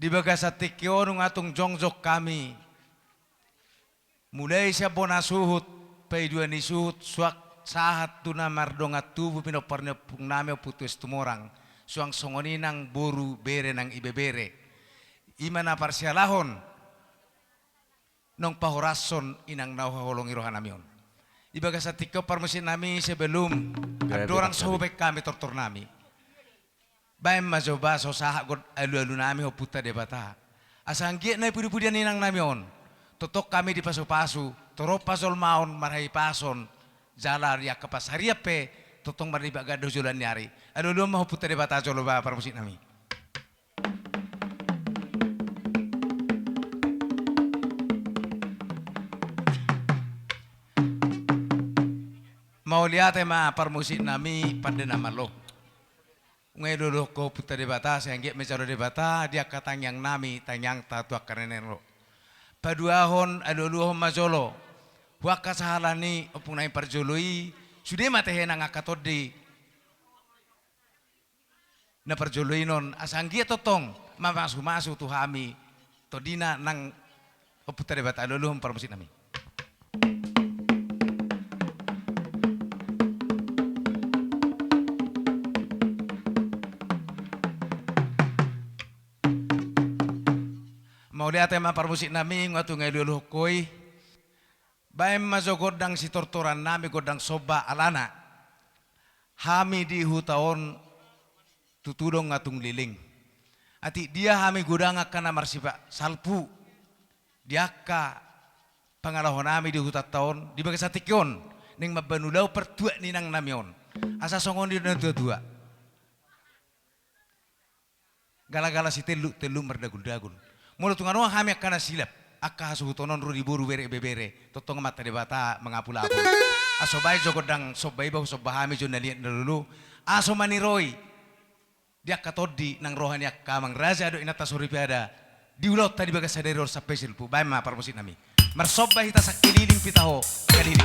Di bagasatikyo nung atong jongjok kami. Mulai siya po nasuhut, paiduan ni suhut, suak sahat tu na mardong at tubo pinoparnya pung nami putus tumorang. Suang songoninang buru bere ng ibebere. Ima na parsyalahon nung pahurason inang nauhaholong irohan namion. Ibaga sa tikaw parmusin nami sebelum adorang sahubek kami tortor nami. Bayan mazoba so sahagod alu-alu nami ho puta debata. Asanggi na pudi-pudian inang namion. Totok kami di pasu-pasu, torop pasol maon marhay pason, jalar ya kapas hariape, totong mariba gado julan nyari. Alu-alu maho puta debata jolo ba parmusin nami. Mau lihat ma parmusin nami pada nama lo. Ngai dulu ko puta debata sehingga mencari debata dia katang yang nami tanyang tatu akarenen lo. Paduahon aduluhon mazolo. Huaka sahalani opung nai perjului sudah mate henang akatodi. Na perjului non asanggia totong masu tu hami todina nang puta debata aduluhon parmusin nami. Mau lihat tema parmusik nami ngatu ngai dulu koi. Baim mazo godang si tortoran nami godang soba alana. Hami di hutaon tutudong ngatung liling. Ati dia hami godang akan marsipa salpu. Diaka pangalahon nami di hutat tahun di bagai satikyon ning mabanulau pertua ninang namion. Asa songon di dua. Gala-gala si telu merdagul-dagul. Mulut tunganu hami akan silap, akka hasuhutonon rudi buru bere totong mata debata mengapula apul. Asobai jogodang sobai bau sobahami jonaliat dulu. Aso maniroi dia katodi nang rohani akka mang raja do inata suripiada. Diulot tadi bagas sadari or sampai silpu. Bae ma parmusin nami. Marsobah hita sakililing pitaho kadini.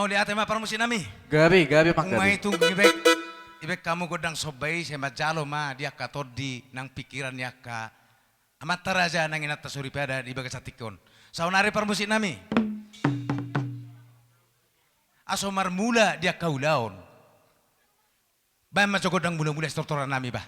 mau lihat tema parmusin nami. Gabi mak Kung gabi. mahitong ibek kamu godang sobay sa majalo ma dia katodi ng pikiran niya ka. Amat taraja nang inata suripada di baga sa tikon. Sa unari parmusin nami. Aso marmula dia kaulaon. Ba macogodang mula-mula istortoran nami ba?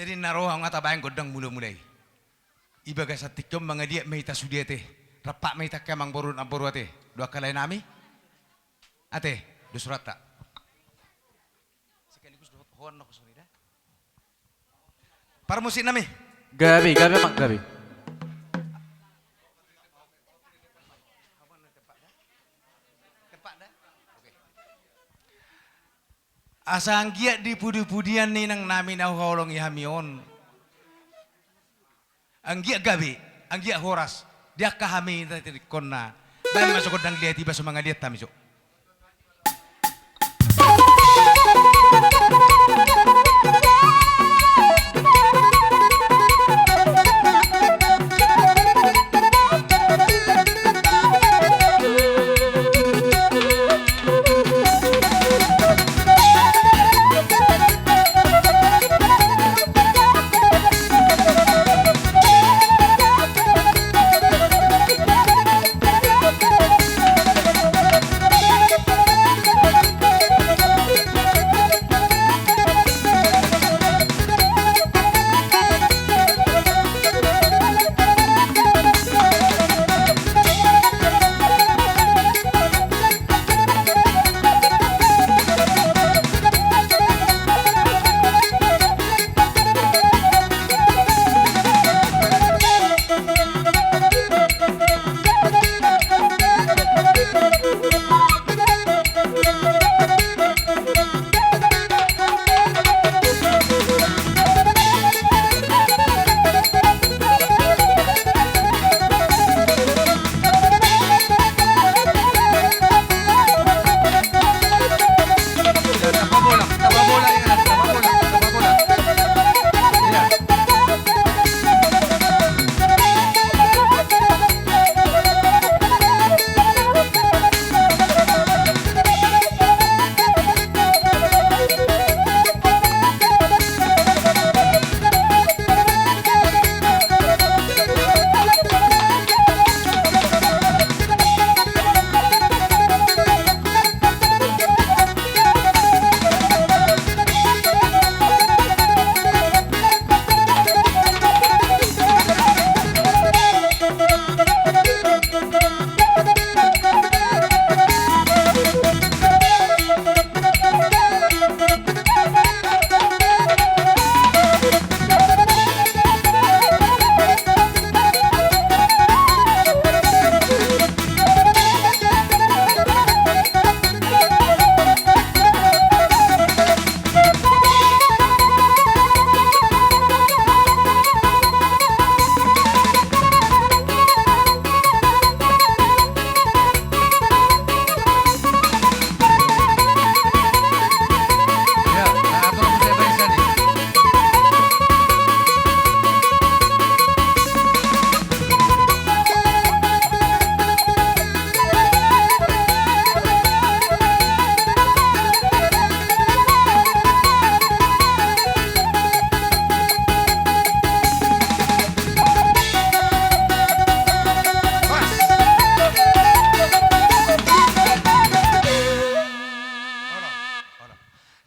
Jadi naroh ang atabayang godang mula-mulay. Ibaga sa tikom mga dia may tasudi ate. Rapak may takamang borun ang boru ate. Dua kalay nami. Ate, dusurat tak. Sekaligus hoan na ko sunida. Parmusin nami. Gabi mak gabi. Asa ang giat di pudi-pudian ni nang namin na hulong ihamion. Ang giat gabi, ang giat horas, dia kahami kon na. Dahil masukod ng liat iba sa mga liat tamiso.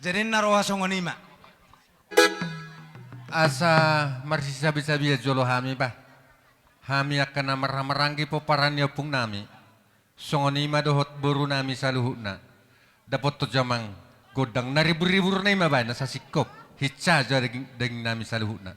Jadi naroha songonima. Asa marsisabi-sabi jolo hami ba. Hami akan maranggi po paranyo pung nami. Songonima dohot buru nami sa luhut na. Dapat to jamang godang naribu-ribu na ima ba na sa sikop. Hitsa jo daging nami sa luhut na.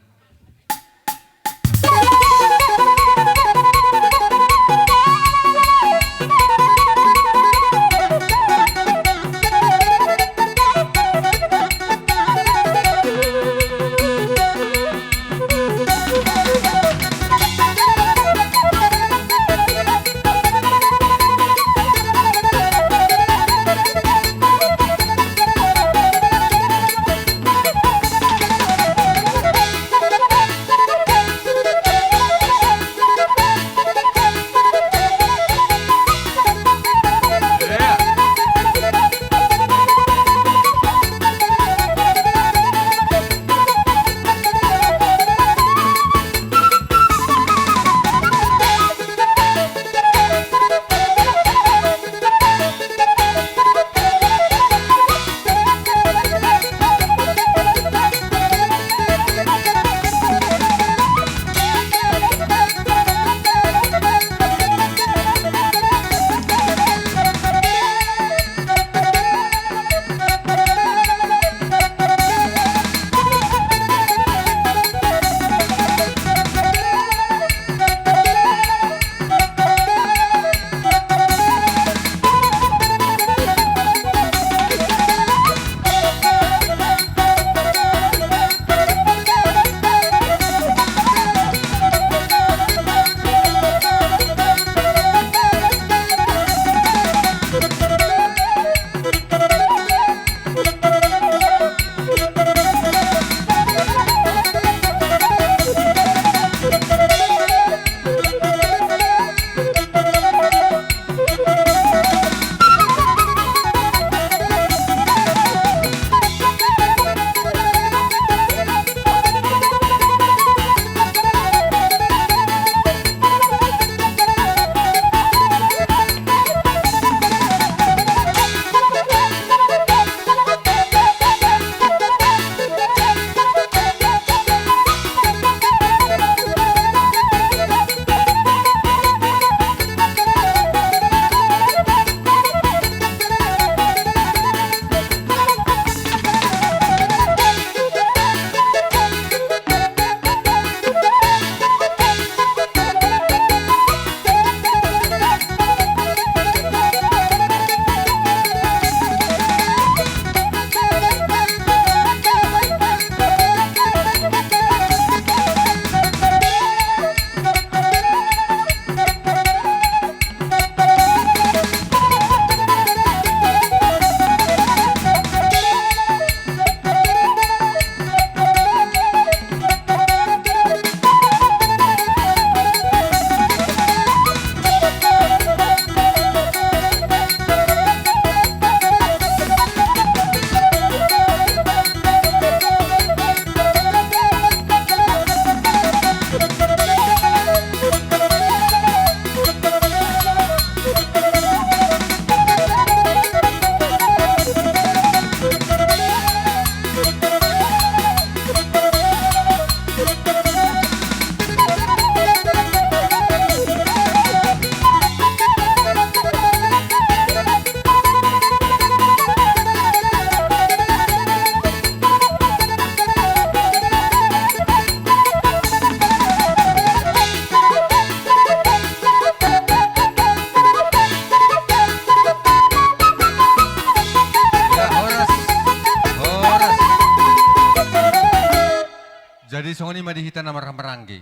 Jadi songoni madihita na maranggi.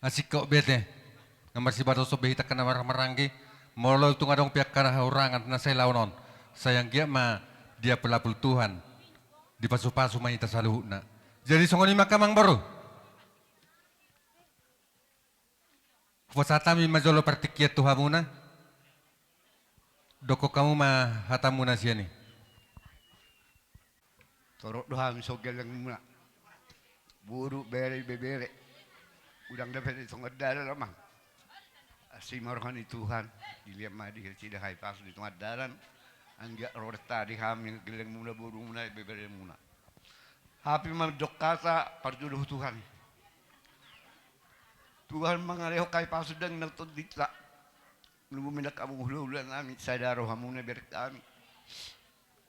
Asik kau bete. Ngamar si bato so behita kana maranggi. Molo itu ngadong pihak kana haurangan na saya launon. Sayang gia ma dia pelapul Tuhan. Di pasu-pasu manita saluhuna. Jadi songoni makamang baru. Pusatami majolo partikiat Tuhamuna. Doko kamu mah hatamuna siani. Torok doang sogel yang muna. Buru bere bebere. Udang dapat itu ngedara lamang. Si marhani Tuhan. Dilihat mah di tidak hai pas di tengah daran. Anggak rota di kami geleng muna buru muna bebere muna. Hapi mandok kata parjuduh Tuhan. Tuhan mengalih kai pas sedang nonton dita. Nunggu minyak kamu hulu-huluan nami sadaro hamuna ber kami.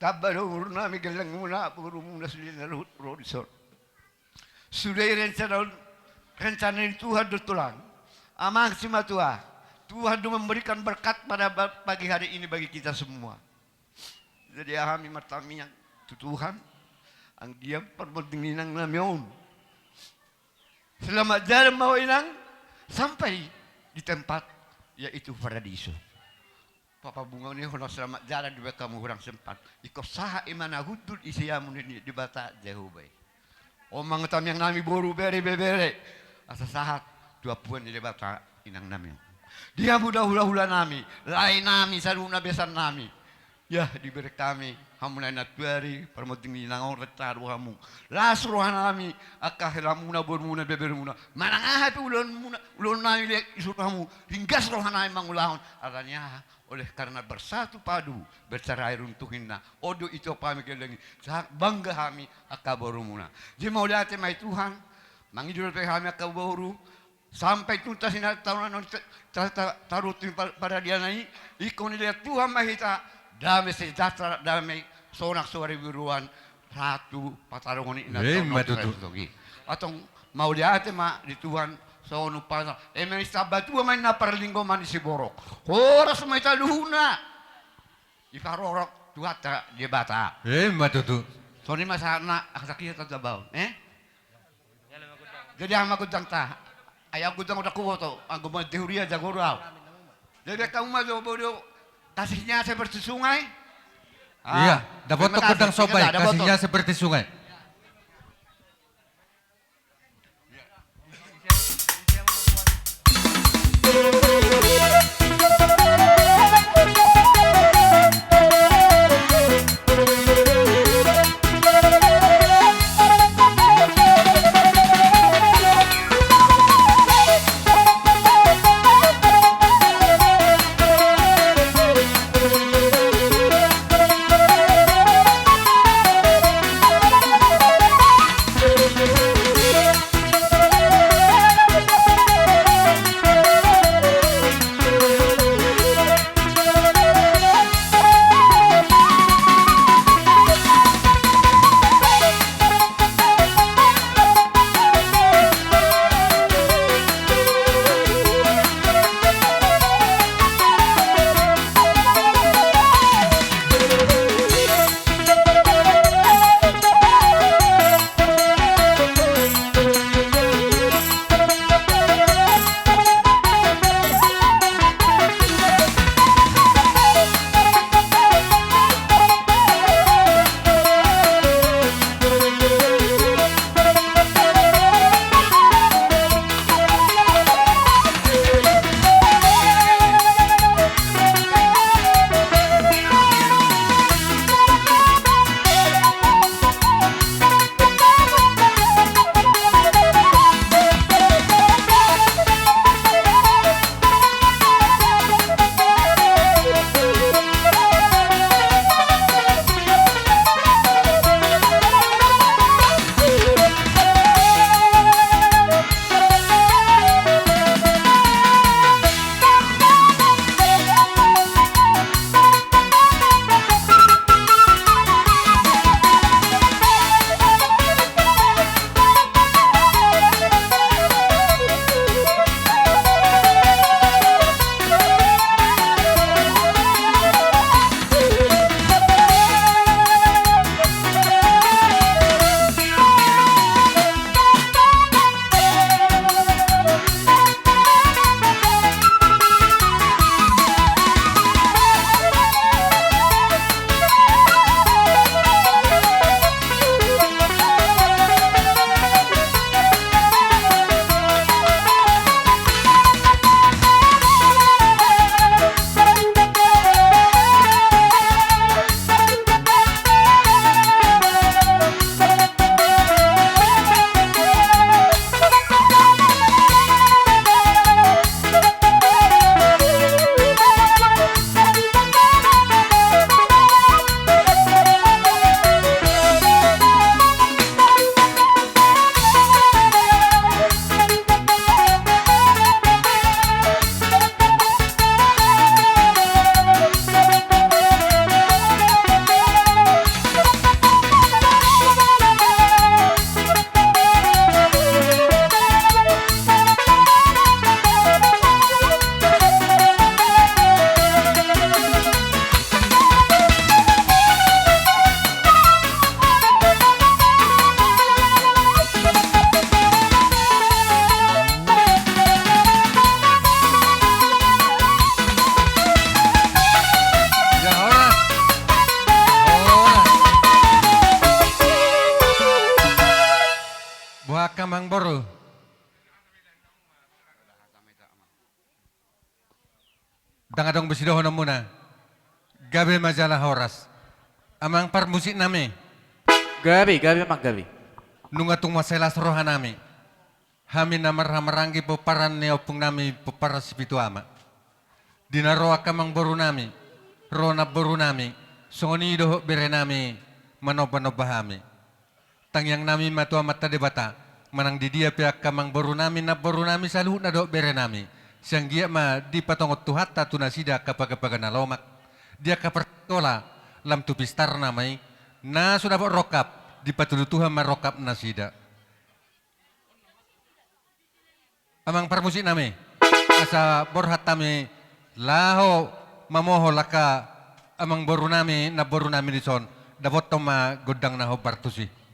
Tabaru nami geleng muna buru muna sudah nalut rodisor. Sudah rencana Tuhan bertulang. Amang si matua. Tuhan memberikan berkat pada pagi hari ini bagi kita semua. Jadi kami martami yang Tuhan. Ang dia perbentingan namion. Selamat jalan mau inang sampai di tempat yaitu paradiso. Papa bunga ini hono selamat jalan dua kamu kurang sempat. Iko saha imana hudul isiamu ini di bata jauh baik. Omang tam yang nami boru bere bebere. Asa sahat dua puan di bata inang nami. Dia mudah hula-hula nami, lain nami saruna besan nami. Ya diberi kami hamuna natuari permoting ninang retar kamu. Las rohan nami akahilamuna bormuna bebermuna. Manang tu ulun nami lihat isur kamu hinggas rohan nami mangulahon. Aranya oleh karena bersatu padu bercerai runtuhinna. Odo itu kami kelengi. Sangat bangga kami akaborumuna. Jadi mau lihat mai Tuhan mangidul pe kami akaboru. Sampai tuntas ini tahun taruh pada dia naik. Ikon lihat Tuhan mahita damai sejahtera damai sonak suara biruan ratu patarungan ini. Atau mau lihat mah di Tuhan sonu pasal. Emang sabat Tuhan main naparlinggo manis borok. Horas mahita luhuna. Ikarorok Tuhan tak dia bata. Matutu. Soni masa anak sakit atau jabau. Jadi ama kudang ta. Ayah kudang udah kuat tuh. Aku mau teori aja gorau. Jadi kamu mah bodoh kasihnya seperti sungai. Iya, dapat kudang sobai kasihnya seperti sungai. Buah kamang boru. Dangadong besidohon muna. Gabi majalah horas. Amang parmusik nami. Gabi mang gabi. Nunga tung maselas roha nami. Hami namar-hamarangi peparan ne opung nami pepara sipitu ama. Dina roa kamang boru nami. Rona boru nami. Songoni doho bere nami. Manoba-noba hami. Tangyang nami matua mata debata. Manang di dia pihak kamang boru nami na boru nami saluh na doho bere nami. Siang gia ma di patongot tuhata tunasida kapag-kapag na lomak. Dia kapertola lam tupistar namay. Na sudah rokap. Di patulutuhan marokap nasida. Amang parmusik nami, asa borhat nami, laho mamoho laka amang boru nami na boru nami dison, dapat toma godang na ho partusi.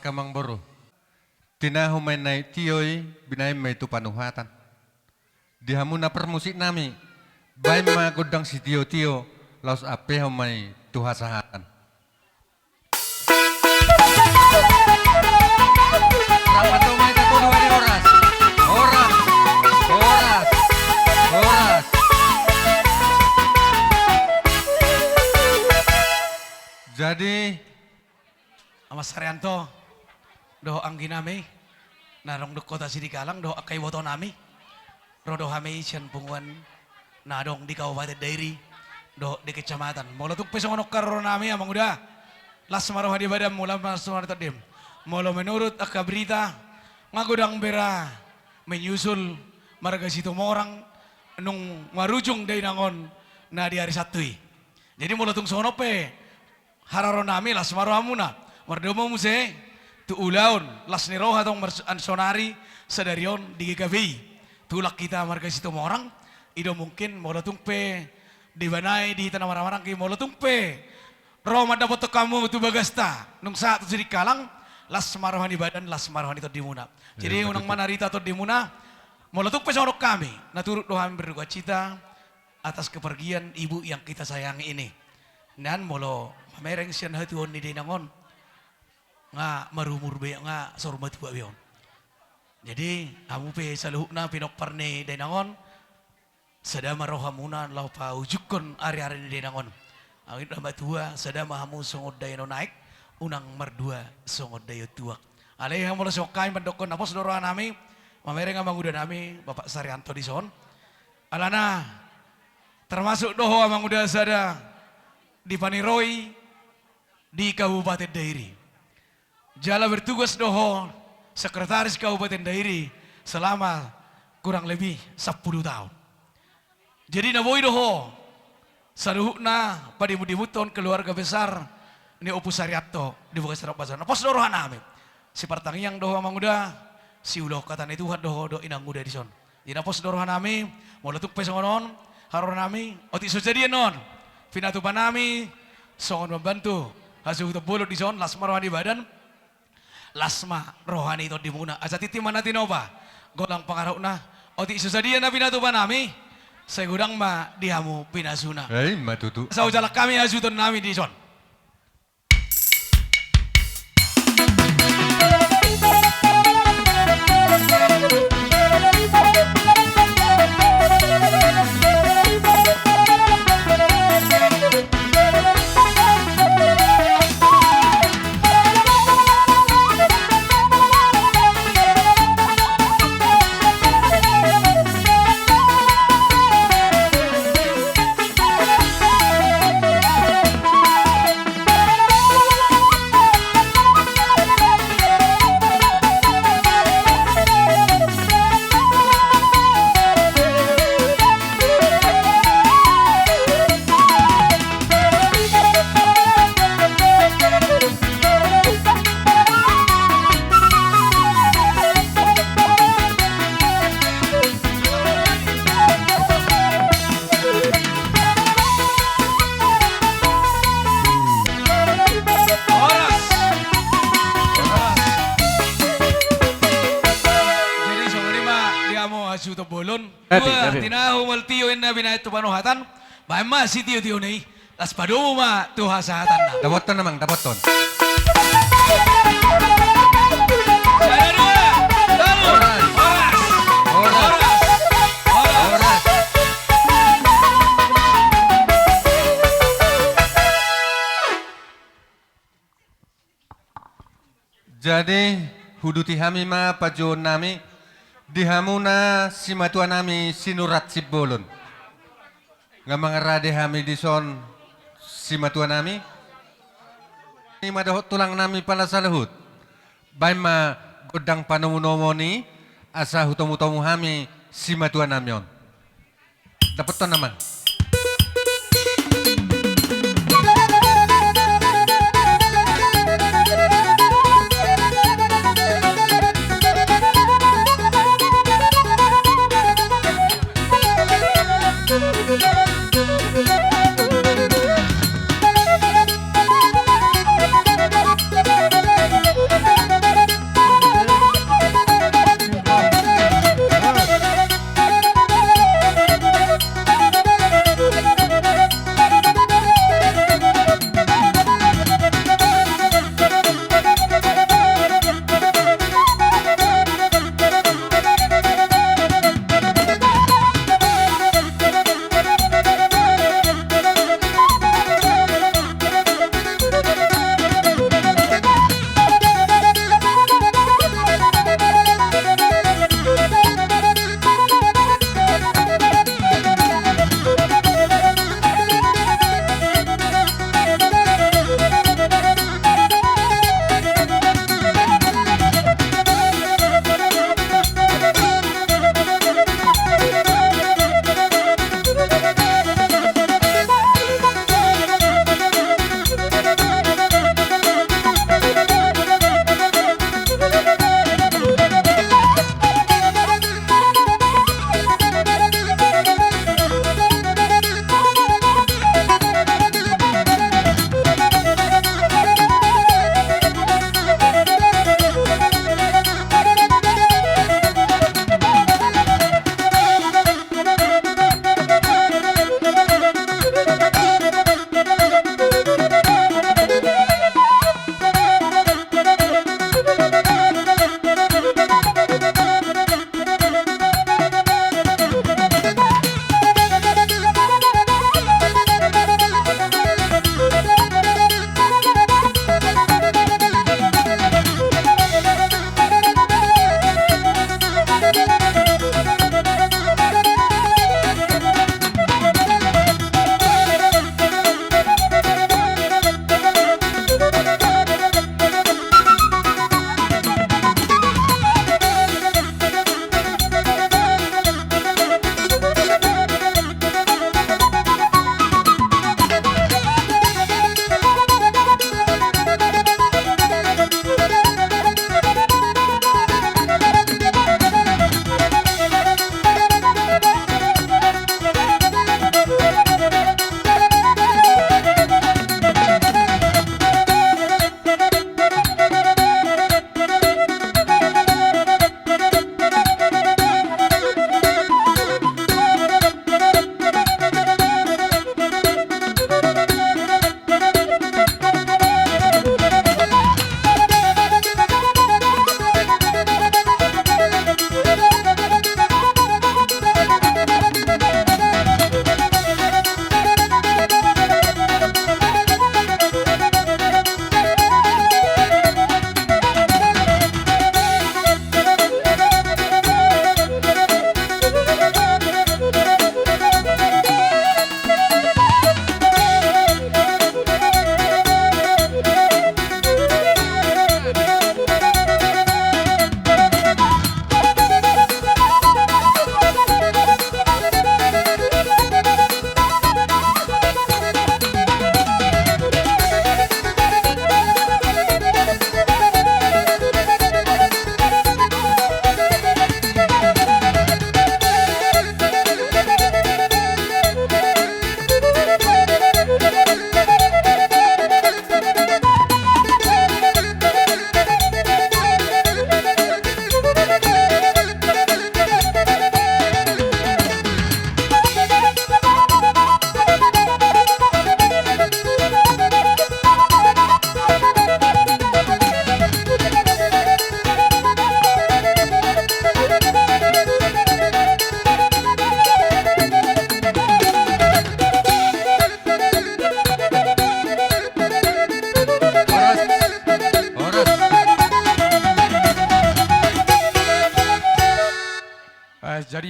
Kamang boru. Tinahu may na tiyoy, binay may tu panuhatan. Dihamuna permusik nami, bay magudang si tiyo-tiyo, laos apeho may tuhasahatan. Selamat umay tatuluhan ni oras. Oras, oras, oras. Jadi, Mas Saryanto, doho anggi nami, narong do kota Sidikalang, doho akay woto nami, rodo hami siyan punguan, nadong di Kabupaten Dairi, doho di kecamatan. Molo tuk pesong anok karo nami amang udah, las maroh hadi badam mula masuk tadim. Molo menurut akabrita, ngagudang bera, menyusul marga situ morang, nung marujung day nangon na di hari Sabtu. Jadi molo tung sonope, hararo nami las maroh amuna. Mardomo muse tu ulaun las niroha tong ansonari sedarion di GKV tulak kita marga situ orang ido mungkin molo tungpe di banai di tanah marang-marang ki molo tungpe Roma dapat kamu tu bagasta nung saat tu Sidikalang las marohan di badan las marohan itu di muna jadi unang manarita tu di muna molo tungpe sorok kami naturut doa berduka cita atas kepergian ibu yang kita sayangi ini dan molo mereng sian hatuon ni dinangon nga marumur be nga sorma tuwa biyon. Jadi amu pe saluhna pinok parne denangon sada maroha muna lau pa ujukon ari-ari ni denangon. Awit na tua sada mahamu songod dayo naik unang mardua songod dayo tuak. Alay yang mula sokay mandokon apos dorohan nami mamere nga manguda nami Bapak Saryanto dison. Alana termasuk doho amang udah sada di Paniroy di Kabupaten Dairi. Jala bertugas doho sekretaris Kabupaten Dairi selama kurang lebih 10 tahun. Jadi naboy doho saluhna padimudimuton keluarga besar ni Opus Saryanto di Bukas Rapasan. Pos dorohan nami. Si pertangiang doho manguda si ulo katan itu doho do inang muda di son. Jadi pos dorohan nami mau letuk pesongonon haron nami oti sujadian non. Pinatupan nami songon membantu hasil tebulot di son las marwah di badan lasma rohani itu dimuna asa titi mana tinoba golang pangarukna oti susadian na pinatupan nami segudang ma dihamu pinasuna Matutu. sa ujalak kami ajuton nami di son Gabi. tinahu mal tiyo na binayat tu panuhatan ma si tiyo ni las padumo ma tuhasatan na Dapoton namang, dapoton. Oras. Jadi huduti hami ma pajon nami dihamuna si matua nami sinurat si bolon. Nga mga rade hami dison si matua nami. Ni madahot tulang nami pala sa lahut. Bay ma godang panomunomo ni asa hutomu-tomu hami si matua nami on. Dapat to naman.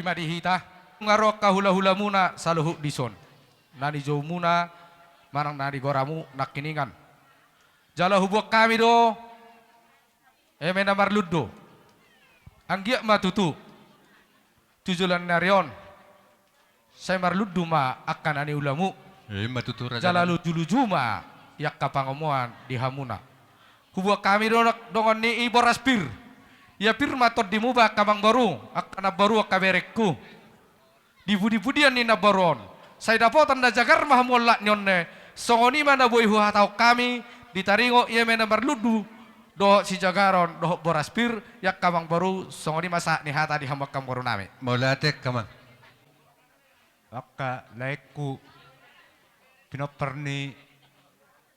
madihita. Ngarok kahula-hula muna sa luhuk dison. Nani jauh muna marang nani goramu nakiningan. Jala hubuk kami do. Emena marludo. Anggiak matutu. Tujulan narion. Saya marludu ma akan ani ulamu. Matutu raja. Jalalu dulu juma yak kapangomuan di hamuna. Hubuk kami do dongon ni iboras pir. Ya pir matot dimuba kamang baru akan baru kaberekku. Di budi-budian ni nabaron. Saya dapat tanda jagar mahamulak nyonne. Songoni mana boy huhatau kami ditaringo ia mena marludu. Doh si jagaron doh boras pir yak kamang baru songoni masa ni hata di hambak kam baru nami. Maulatek kamang. Akka laiku pinaperni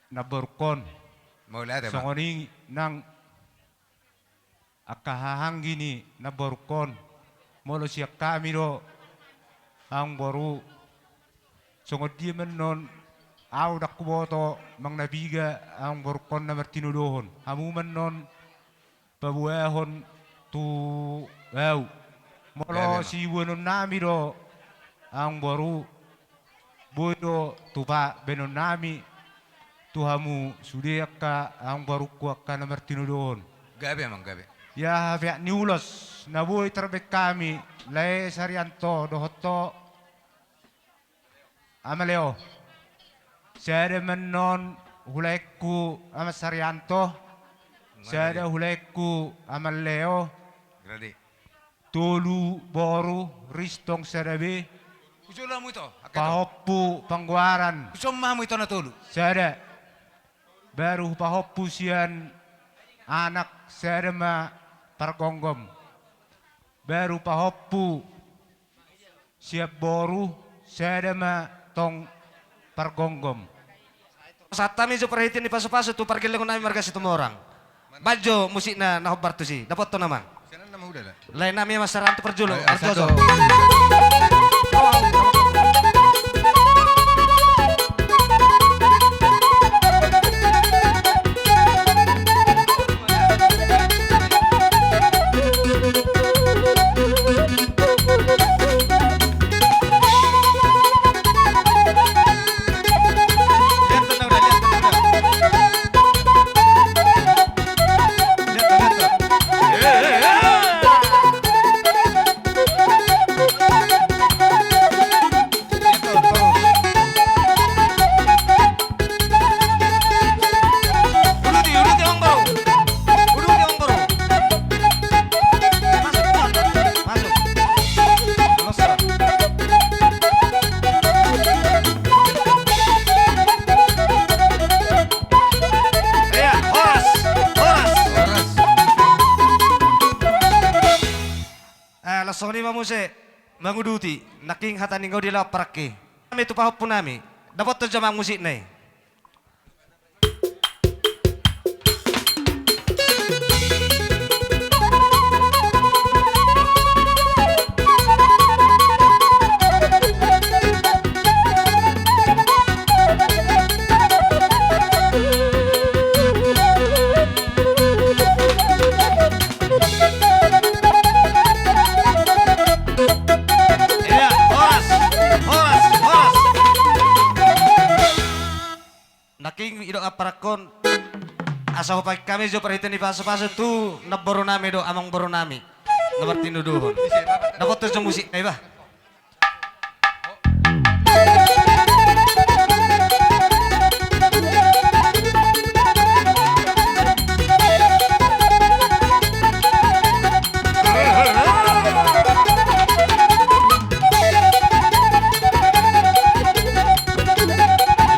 naborkon Mau lihat ya, Bang? songoni nang akka hahanggi ni naborkon molo siya kami do ang baru songod dia menon au dak kuboto mang nabiga ang borkon na martinudohon hamu menon pabuahon tu au molo si wonon nami do ang baru bodo tupa benon nami tuhamu sudia ka ang baru kuak ka na martinudohon Gabi emang gabi. ya via niulos na boy terbek kami lai sarianto dohoto amaleo saya menon hulaiku amat sarianto saya hulaiku amaleo Gradi. tolu boru ristong serabe Usulah mo ito. Akito. pahoppu pangguaran Usuma mo ito na tulo. saya baru pahoppu sian anak saya ma pargonggom baru pahoppu siap boru saya ma tong pargonggom Saat kami jo perhitin di paso-paso tu parkir ko namin marga si tumorang. Badjo musik na nahobar tu si. Dapat to naman. Sana nama udah lah. Lain nami masaran tu perjulo. Ay, Arjojo. satu. Uduti Ong Bro. Uduti Ong Bro. Masuk. Masuk. Iya, horas. Horas. Oras. Lasong ni mamuse. Manguduti. Naking hatan ningaw dila parake. Kami tu pahop po nami. Dapat to jamang musik na eh. Iya, horas. Horas. Horas. Naking idok aparakon. Asa ko pag kami jo perhitin di paso-paso tu naboro nami do amang boro nami. Nabar tinuduhon. Dapat to jong musik na iba.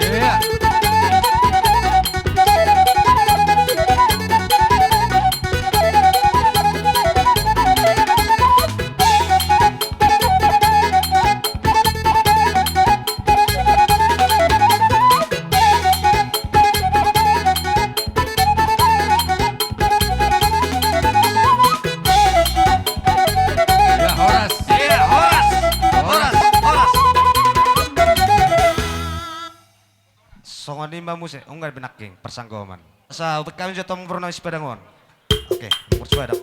Iya. Ya horas. Iya, horas. Horas. Horas. Songon ni mamuse, unggal benaking persanggoman. Sa ubek kami jo tong boro nami sepedangon. Oke, nomor sepeda.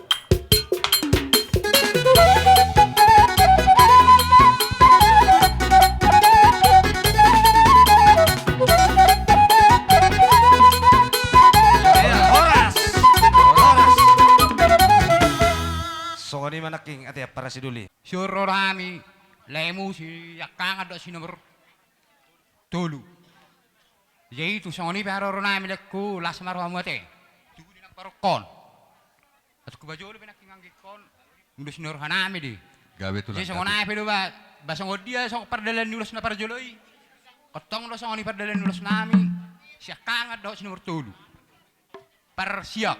naking ati para siduli. Suro rami, lemu si yakang ada si nomor tolu. Jadi itu songoni pero rami lekku las maru amate. Tugu di namparo kon. At ku bajolo binaking anggi kon. Udah sinur hanami di. Gabe tulang. Jadi songona pero ba basang dia sok perdalan nulos na parjoloi. Kotong lo songoni perdalan nulos nami. Siakang ada si nomor tolu. Persiap.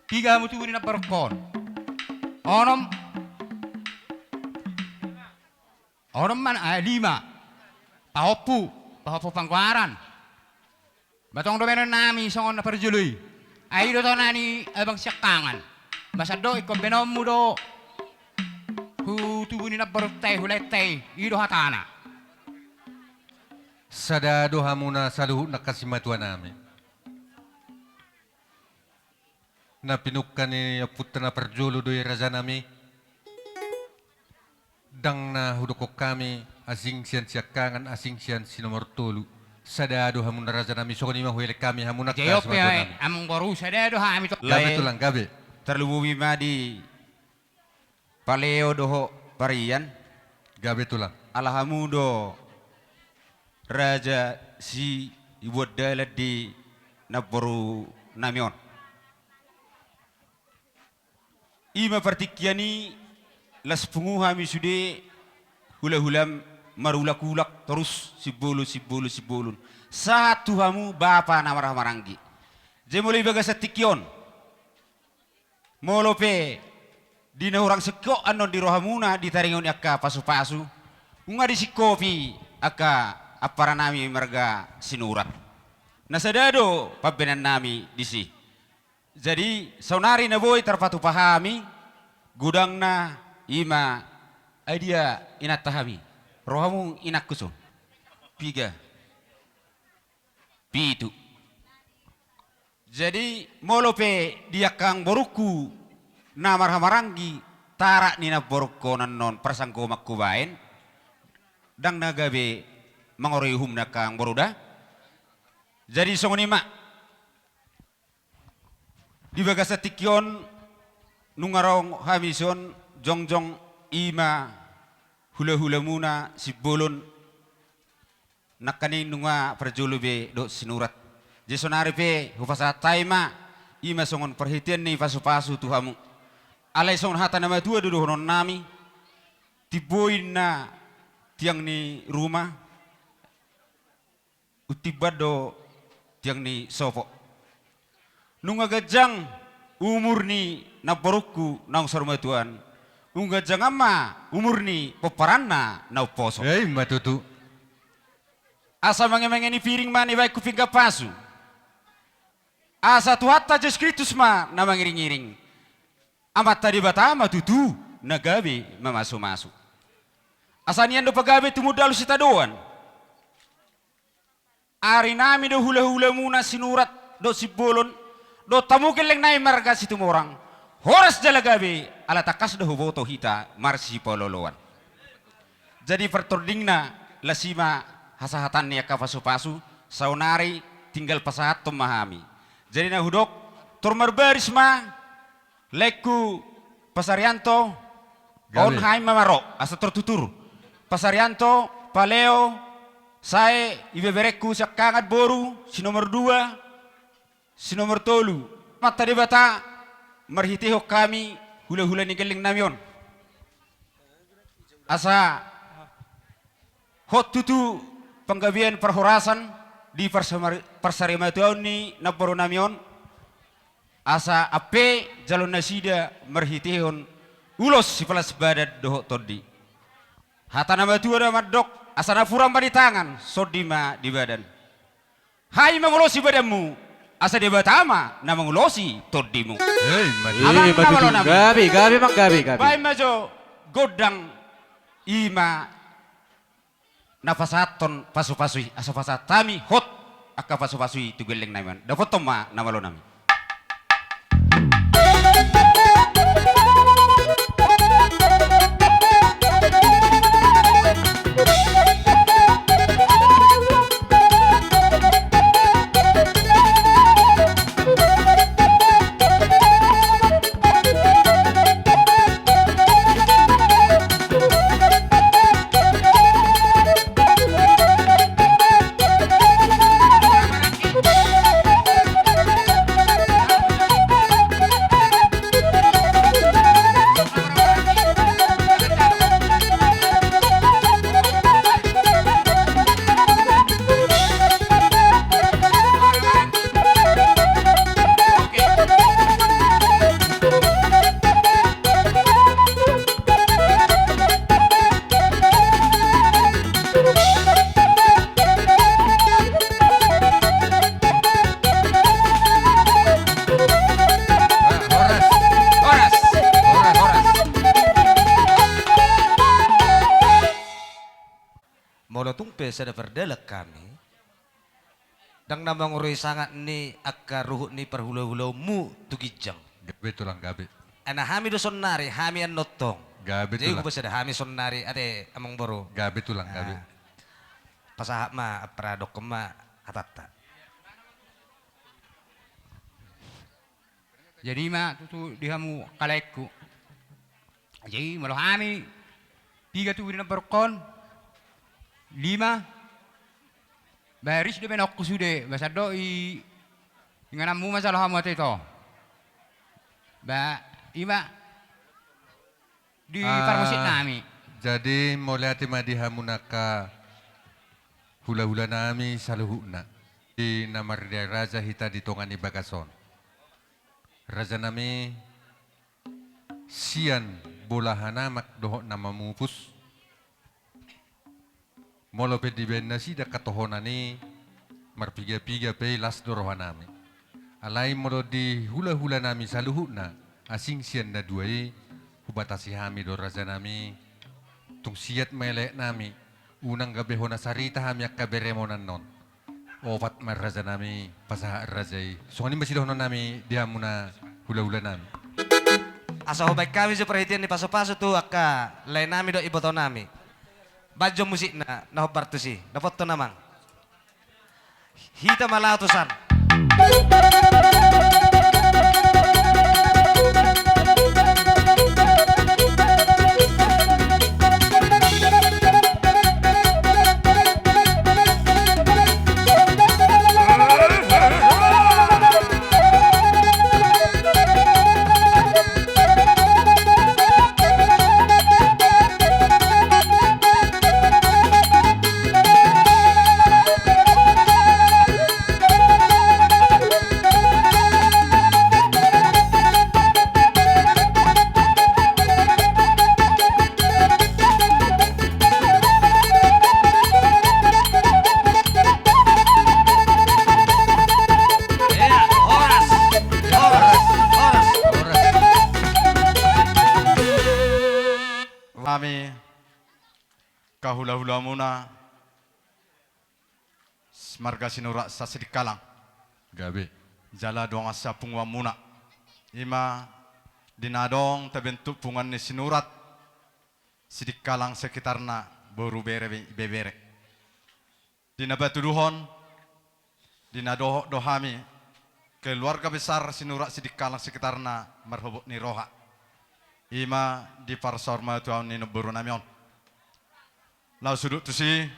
Tiga mu tugu di namparo kon. Onom man lima. Pahopu pangkuaran. Batong do meron nami songon na perjului. Ay do to nani abang siakangan. Basa do iko benom mo do. Hu tubunin na barutay huletay ido hatana. Sadado hamuna saluhut na kasimatuan namin. Na pinukkan ni putra na perjolo doy raja nami. Dang na hudukok kami asing siyan siakangan asing siyan sinomor tolu. Sadado hamuna raja nami so kanima huwelek kami hamuna Jayop kasimatuan ya nami. among baru sadado ha ami to. Gabe tulang gabe. Terlumuwi ma di paleo doho parian Gabe tulang. alhamudo raja si ibu dalat di naboru namion. Ima partikiani las punguha mi sude hula-hulam marulak-ulak terus sibulun. Satu hamu bapa namarah maranggi. Jemuli baga satikyon. Molope dina orang seko anon di rohamuna ditaringon akka pasu-pasu. Unga di sikopi akka apara nami marga sinurat. Nasadado pabenan nami disi. Jadi saunari na boy terpatu pahami gudang na ima idea inat tahami rohamu inak kuso piga pitu. Jadi molope dia kang boruku namar hamarangi tarak nina boruko non persangko makkubain dang nagabe mangorehum na kang boruda. Jadi songonima di bagasa tikyon nungarong hamison jongjong ima hula-hula muna si bolon nakaning nunga perjulube do sinurat jesonari pe hufasa taima ima songon perhatian ni pasu-pasu tuhamu alai songon hata nama dua dudu honon nami tiboin na tiang ni rumah utibado tiang ni sopo nunga gajang umur ni naborokku nang sarmatuan unga gajang ama umur ni peparanna na poso Matutu. asa mangeni piring mani baik kupingga pasu asa tuhatta Yesus Kristus ma na mangiring-iring amat tadi batama tutu nagabe mamasu-masu asanian do pagabe tumudalu sitadoan ari nami do hula-hula muna sinurat do sibolon do tamu keleng nai marga situ orang horas jalagabe ala takas do huboto hita marsi pololoan. Jadi pertordingna lasima hasahatan ni kapasu-pasu saunari tinggal pasahat memahami. Jadi na hudok turmar barisma leku pasarianto on hai mamaro asa tertutur pasarianto paleo saya ibebereku sakangat boru si nomor 2 si nomor tolu mata di bata marhitiho kami hula-hula ni geling namion asa hot tutu penggabian perhorasan di persarimatuan ni naboru namion asa ape jalon nasida marhitihon ulos si pelas badat doho todi hata nama tua madok asa nafuram di tangan sodima di badan hai mengulosi badanmu asa di batama na mengulosi todimu abang nama lo nami Gabi. bayi majo godang ima nafasaton pasu-pasui asa pasatami hot akka pasu-pasui tu geleng naiman dapat toma nama lo nami besa da perdelek kami. Dang namang uroi sangat ni akka ruhut ni perhula-hula mu tukijang. Gabe tulang gabe. Ana hami do sonnari, hami an notong. Gabe Jadi tulang. ko besa da hami sonnari ate amang boro. Gabe tulang gabe. Pasahap ma pradok kema hatata. Jadi ma tutu dihamu kalaiku. Jadi malah kami 3 tu na berkon 5 baris de benok sude basa doi dengan amu masalah hamu itu. Ba ima di parmusit nami. Jadi mulai hati madihamunaka hula-hula nami saluhuna. Di namar dia raja hita di tongani bagason. Raja nami sian bolahana mak dohok nama mupus. Molo pe di benasi da katohonani marpiga-piga pe las dorohanami. Alai molo di hula-hula nami saluhuna asing sian da duai hubatasi hami do raja nami tung siat melek nami unang gabe hona sarita hami akka beremonan non. Opat mar raja nami pasaha rajai. Songani masih dohono nami diamuna hula-hula nami. Asa ho baik kami sa perhatian ni paso-paso tu akka lain nami do iboto nami. Bajo musik na hobartusi. Dapat to namang. Hita malatusan. Kami kahula-hula muna marga sinurak sa sidikalang Gabe. jala doang asa pungwa muna ima dinadong tabentuk pungan ni sinurat sidikalang sekitarna boru bebere dinabatuduhon dinadoh dohami keluarga besar sinurak sidikalang sekitarna marhubuk ni roha ima di parsorma tuan ni neburu namion lau sudut tu si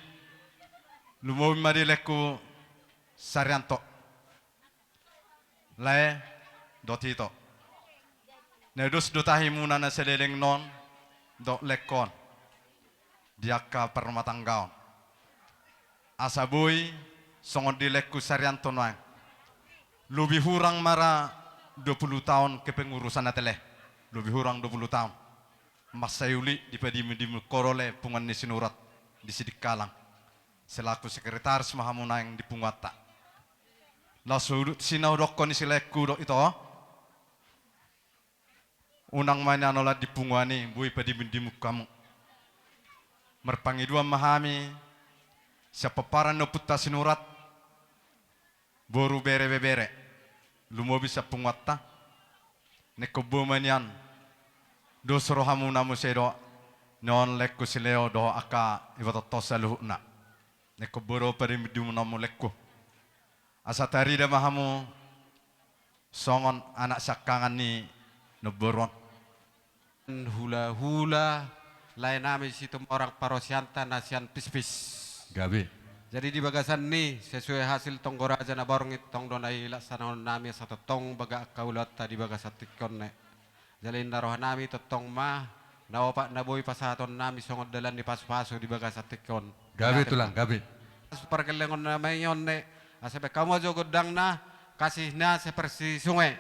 lumo madi leku Saryanto lae dotito nedus dotahi muna na seleleng non dok lekon diaka permatanggaon asaboy songon di leku Saryanto noang lubi hurang mara 20 tahun kepengurusan ateleh lebih kurang 20 tahun. Mas Sayuli di korole pungan ni sinurat di Sidikalang selaku sekretaris Mahamuna yang di Pungwata. Lalu sinau dokon ni sileku dok itu. Unang mana nola di Pungwani bui padimu kamu. Merpangi dua mahami siapa paran no putta sinurat boru bere lumo bisa Pungwata. Neko manian dosro hamu namu sedo non lekku sileo do aka ibato saluhna neko boro pari midimu namu lekku asatari da mahamu songon anak sakangan ni noboron hula-hula lain nami situ orang parosianta nasian pis-pis. Gabe. Jadi di bagasan ni sesuai hasil tonggoraja na barong itong donai laksana nami satu tong baga kaulat tadi bagasat tikon ne. Jalin naroh nami totong mah naopak naboy pasaton nami songod dalan di pasu-pasu di bagasat tikon. Gabe tulang gabe. Perkelengon namay yon ne. Asabe kamu jo godang na kasih na seperti sungai.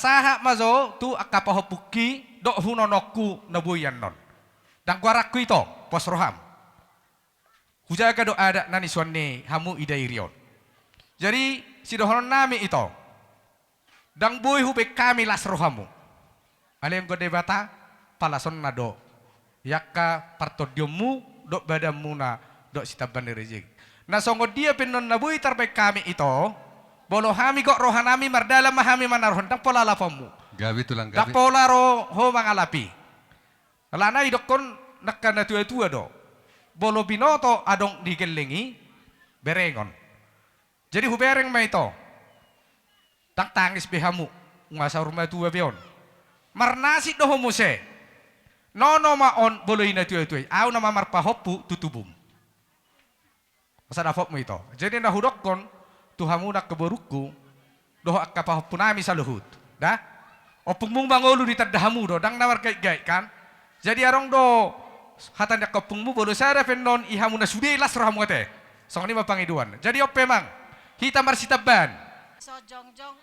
Sasaha mazo tu akapahopuki dok hunonokku nabuyan non. Dan kuarakku itu pos roham. Hujaga do ada nani suanne hamu idairion. Jadi si dohon nami itu. Dang boy hube kami las rohamu. Alem go debata palason nado. Yakka partodiomu dok badamuna dok sitaban rejek. Nah songo dia penon nabui terbaik kami itu. Bolo hami kok rohanami mardala mahami manarohon tak pola lafamu. Gabi tulang Tak gabi. pola ro ho mangalapi. Lana idokon nakkan na tua do. Bolo binoto adong digelengi berengon. Jadi hubereng ma ito. Tak tangis behamu ngasa rumah tua bion. Marnasi do homose. Nono maon bolo ina tua. Au nama marpahopu tutubum. Masa dafok mo ito. Jadi na hudokon tuhamu nak keborukku doh akapahopu nami saluhut. Dah? Opung mung mangolu di tadahamu do dang nawar gait kan. Jadi arong do hatan dak kopungmu bolo sara fenon ihamu na sude las rohamu ate. Song ni mapangiduan. Jadi ope mang hita marsitaban. So jongjong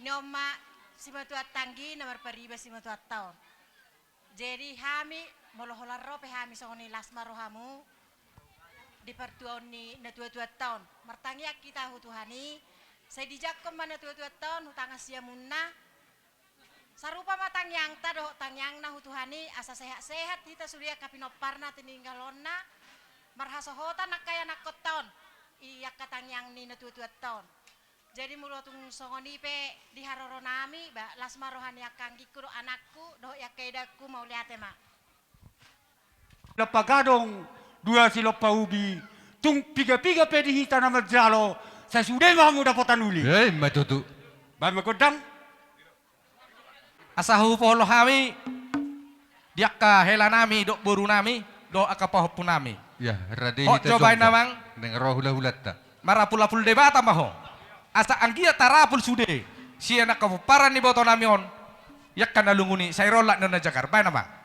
nyoma simatua tanggi nomor pariba simatua tahun. Jadi hami moloholar rope hami songoni lasma rohamu di pertuan ni na tua tahun. Martangi kita hutuhani saya dijakom mana tua tahun hutang asia munna. Sarupa matang yang tado tang yang na hutuhani asa sehat-sehat kita suria kapinoparna tininggalonna marhasohota nakaya nakot tahun iya katang yang ni na tua tahun. Jadi mulotung songoni pe di haroro nami ba lasma rohani akanggi kuro anakku do yakedaku mau lihat ma. Lapagadong dua silopa ubi tung piga-piga pe di hita nama jalo saya sudah mau dapat uli. Matutu. Ba magodang Asahu polo hami diakka hela nami dok boru nami do akapahopu nami. Ya, rade Ho hita cobain jongkok. namang Neng roh hula-hulat ta. marapul-apul debata maho. Asa anggia tarapul sude. Siya nakaparan ni boto namion. Yak kana lunguni say rolak na jakar. Bae nama.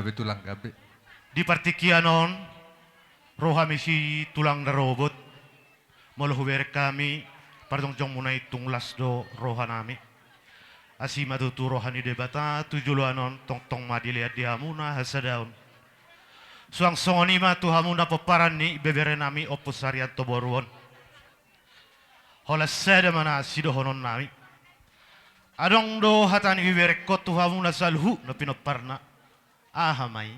gabe tulang gabe. Di partikianon, rohami si tulang na robot, molohuwer kami, pardong jong munay tunglas do rohanami. Asima do tu rohani debata, tujuluanon, tong madiliat di hamuna hasadaon. Suang songonima tu hamuna paparan ni bebere nami opus harian toboruon. Hola sada mana sido honon nami. Adong do hatani bebere ko tu hamuna salhu na pinoparna. Ahamai.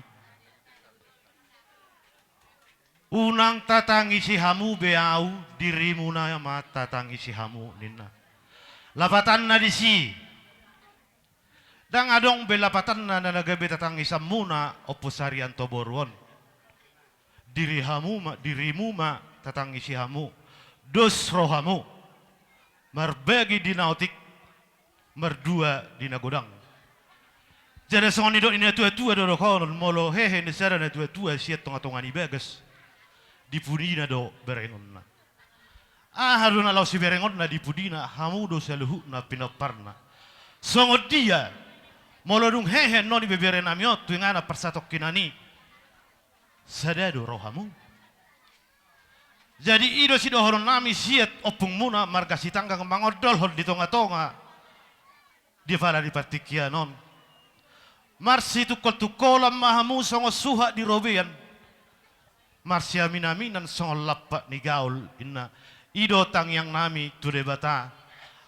Unang tatangi si hamu beau dirimu na ma tatangi si hamu nina. Lapatan na di si. Dang adong belapatan na nagabi tatangi sa muna opusarian toboruon. Dirimu ma tatangi si hamu. Dos rohamu. Marbagi dinautik. Merdua dinagodang. Jadi songoni do ini tua-tua do konon molo hehe ni sara na tua-tua siat tonga-tongani bagas. Di pudina do berengon na. Haruna lau si berengon na di pudina hamu do seluhu na pinoparna. Songo dia molo dung hehe noni bebere namiot tu ngana persatok kinani. Sadado rohamu. Jadi ido si dohoron nami siat opung muna marga si tangga mangodol hol di tonga-tonga. Dia fala di partikianon. Marsi tukol-tukolam mahamu songo suha di robean. Marsi amin-aminan songo lapat ni gaul inna. Ido tang yang nami tu debata.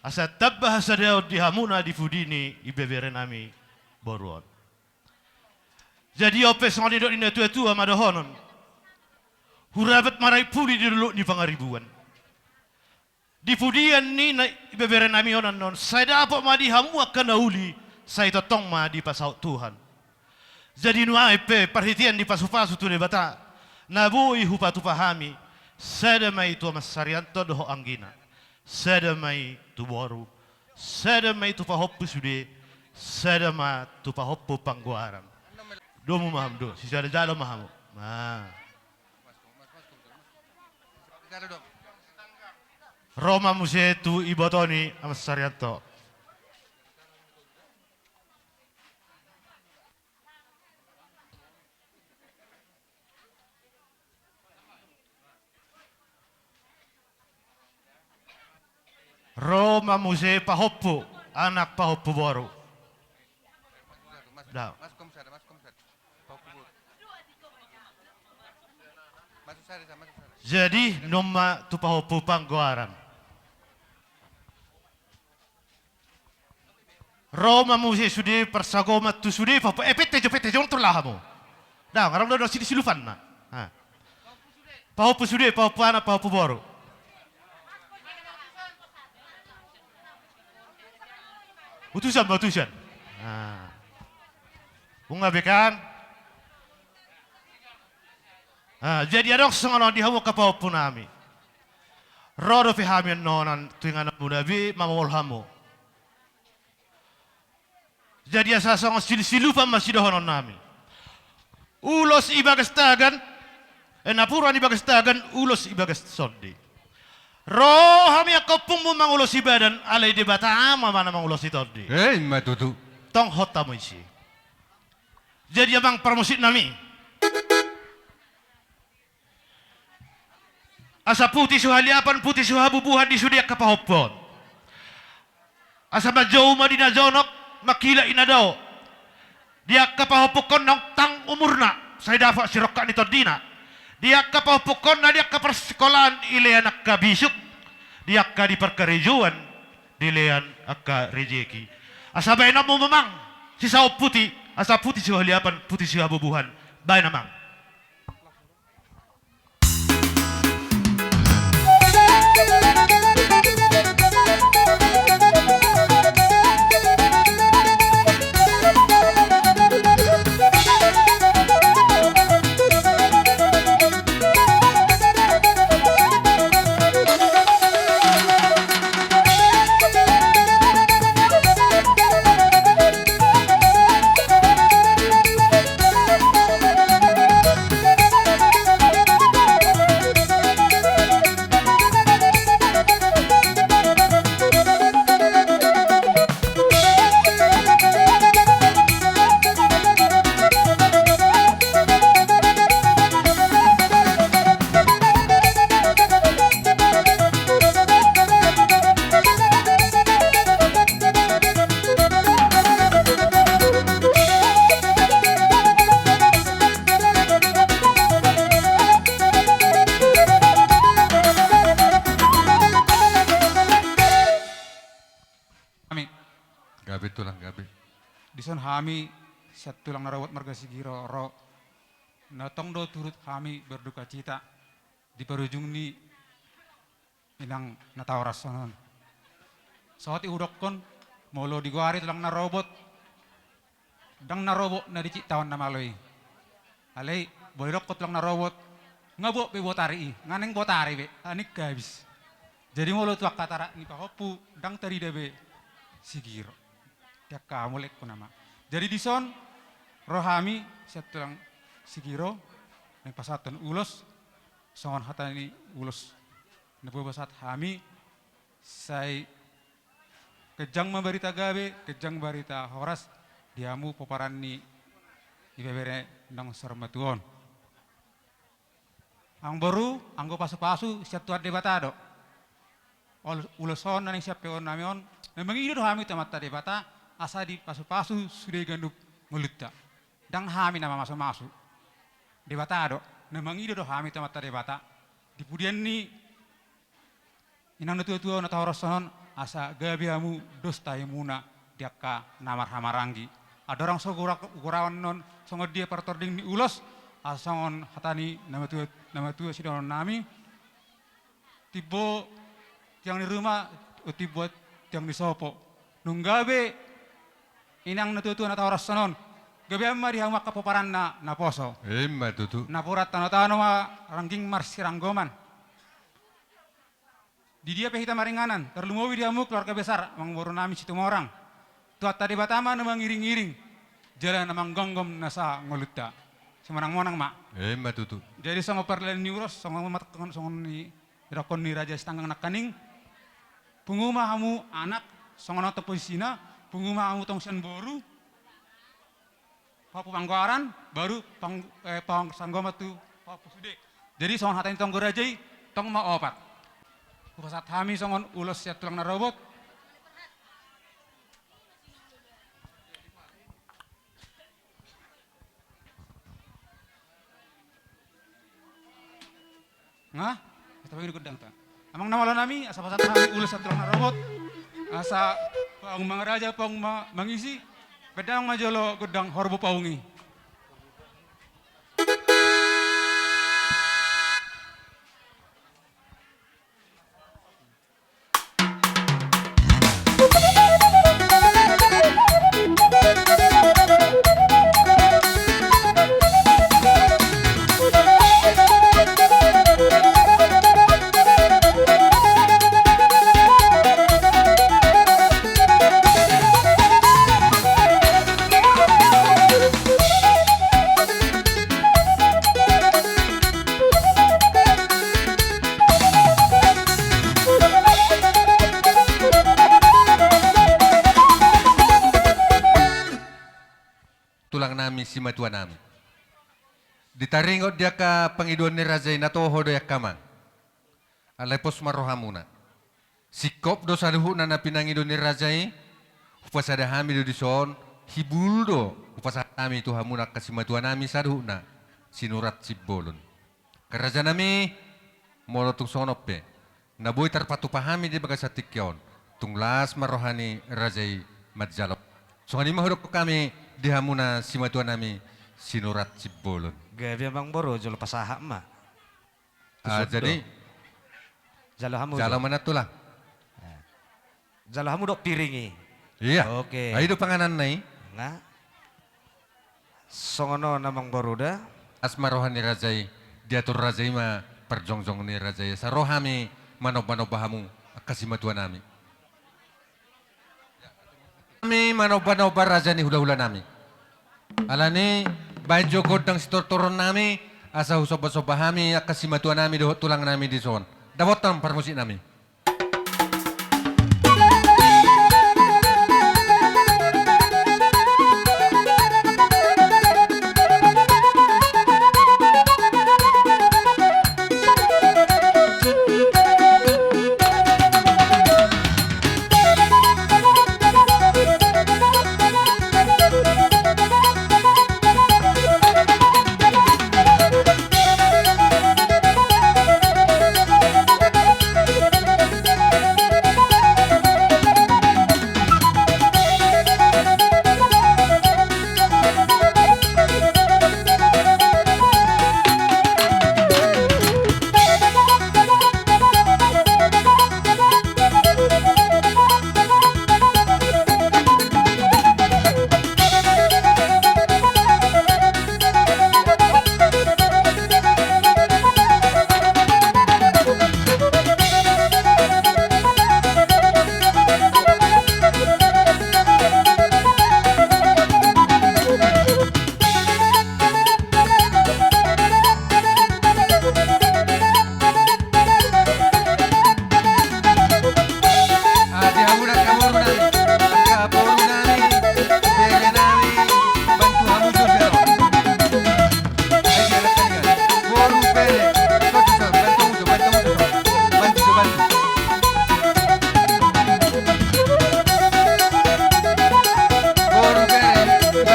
Asa tabbah sadeo di hamuna di fudini ibebere nami boruon. Jadi ope songo di do ina tua-tua madohonon. Hurabat marai puli di dulu di pangaribuan. Di fudian ni na ibebere nami onan non. Saya dapat ma di hamu akan nauli. Saya totong ma di pasau Tuhan. Jadi nuai pe perhatian di pasu-pasu tu debata. Nabui hupatu pahami. Sedemai tu masarianto doho anggina. Sedemai tu boru. Sedemai tu pahoppu sude. Sedema tu pahoppu pangguaran. Domu maham do. Sisa ada jalo mahamu. Roma muse tu ibotoni amasarianto. Roma muse pahoppu, anak pahoppu baru. Dah. Jadi noma tu pahoppu pangguaran. Roma muse sudi persagoma tu sudi pahoppu pete jong terlahamu. Dah, orang dah sini silufan na. Pahoppu sudi pahoppu anak pahoppu baru. Utusan. Bunga bekan. Jadi ada orang di hamu kapau punami. Rodo fihamian nonan tuingan mudabi mamol hamu. Jadi asa songo silupa masih dohonon nami. Ulos ibagas tagan, enapuran ibagas tagan, ulos ibagas sondi. Rohami akopung mu mangulos ibadan alai di batama mana mangulos itodi. Matutu. Tong hotamu isi. Jadi abang permusik nami. Asa putih suhaliapan putih suhabubuhan di sudiak kapahopon. Asa majau madina jonok makila inadao. Dia kapahopokon nong tang umurna. Saya dapat sirokan itu dina. Dia kapahopokon na dia kapersekolahan ilean akka bisuk. Dia akka di perkerejuan dilean akka rejeki. Asa bayi namu memang sisa putih. Asa putih suhaliapan putih suhabubuhan. Bayi namang. Dison hami siat tulang narawat marga sigiro ro natong do turut kami berduka cita di perujung ni inang natawaras sonon. Saat iudokkon molo diguari tulang narobot dang narobot na dicik tawan na maloy. Alay boleh dokot tulang narobot ngabo be botari nganeng botari be anik gabis. Jadi molo tuak katara ni pahopu dang tari debe sigiro. Tiak kamulek ko nama. Jadi dison rohami siat tulang sigiro neng pasatan ulos songon hatani ulos nebobasat hami say kejang memberita gabe kejang barita horas diamu poparan ni ibebere nang sarmatuon ang baru anggo pasu-pasu siat tuat debatado uloson nang siap peon namion memang ido hami tamata debata asa di pasu-pasu sudah ganduk mulutta dang hami nama masuk-masuk debatado memang ido hami tamata debata di pudian ni inang tua-tua na tawarasonon asa gabiamu dosta muna diaka namar hamarangi ada orang so gurawan non songo dia partording ni ulos asongon hatani nama tua sidon nami tibo tiang di rumah tibo tiang di sopo nunggabe inang tua na tawarasonon gabiama di hamak kapoparan na poso Emma tutu. na purat tano-tano ma rangging marsiranggoman. Di dia pehita maringanan, terlumawi diamu keluarga besar, mang baru nami situ orang. Tuat tadi batama namang iring-iring, jalan namang gonggom nasa ngolutta. Semarang-monang mak. Emma tutu. Jadi sama perlen niuros, sama matakon sama ni rakon ni raja setanggang nak kaning. Penguma hamu anak, sama nota posisina, penguma hamu tongsian boru. Papu panggaran, baru pang sanggoma tu papu sude. Jadi sama hatain tong gorajai, tong ma opat. Pusat hami songon ulos siat tulang narobot. Ngah? Kita bagi gedang ta. Amang nama nami asa pusat hami ulos siat tulang narobot. Asa pang mangaraja pang mangisi pedang majolo gedang horbo paungi. Tulang nami si matua nami. Ditaringot dia ka pangiduan ni Razay na toho doyak kamang. Alay pos marohamuna. Sikop do saluhu na pinangiduan ni Razay. Upasada hami do dison. Hibul do. Upasada hami tu hamuna kasi matua nami saluhu na. Sinurat sibolon. Karaja nami. Molo tung sonope. Naboy tarpatu pahami di baga sa tikyon. Tunglas marohani Razay madjalop. So nga mahurok ko kami di hamuna si matua nami sinurat sibolon. Gabi bang boro jolo pasaha ma. Jadi Jalo hamu. jalo mana tulang? Jalo hamu dok piringi. Iya. Oke. Ayo do panganan nai. Nga. Songono namang boruda. Asma rohani Razay diatur Razay ma perjongjong ni Razay. Sa rohami manob-manob bahamu kasi matua nami. Kami manob-manob Razay ni hula-hula nami. Alani baik jogod ng sitor-toron nami asa husob-sob bahami kasi matua nami dohot tulang nami di son. Dabot ng parmusik nami.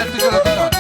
itu jolo tuson.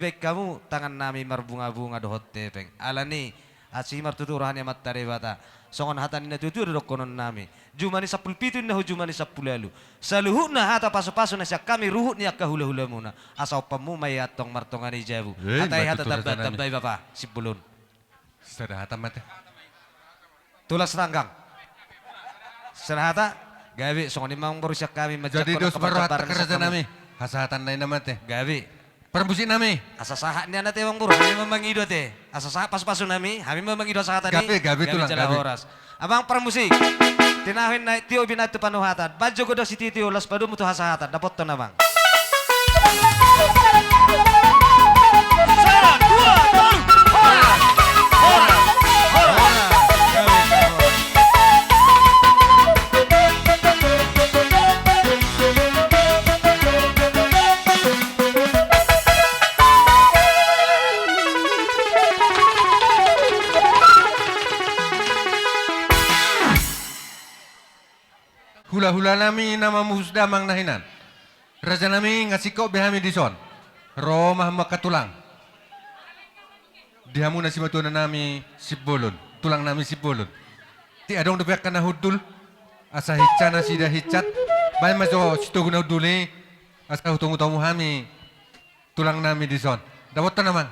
Bek kamu tangan nami marbunga-bunga dohot tepeng. Alani asimar tuturan yang matare bata. Songon hatan ina tutur dok konon nami. Jumani sapul pitu na jumani sapulalu. Saluhu na hata paso-paso na siya kami ruhut niya kahula-hula muna. Asaw pamumay atong martongani jabu. Hatay hata tabay bapa sipulun. Sudah hata mate. Tulas tanggang. Serahata gawi songon imang baru siya kami majak. Jadi dos baru hata kerja nami. Hasahatan lain mate. Gawi. Perbusi nami. Asasaha ni anak tewang buru, kami memangido te. Asasaha pas-pasu nami, kami memangido sa kata ni. Gabi tulang gabi. Oras. Abang permusik. Tinawin na tiyo binatu panuhatan. Badyo ko daw si titiyo las padu mutu hasahatan. Dapat to nabang. Sara, dua, tol. Hora. Hora. Hora. Hula-hula nami nama musdamang nahinan. Raja nami ngasiko behami dison. Romah makatulang. Dihamu nasi matuan nami sipbolon. Tulang nami sipbolon. Ti adong dobiak kana hudul. Asa hicana sida hicat. Bayan maso sito guna huduli. Asa hutong-hutong hami. Tulang nami dison. Dapat naman.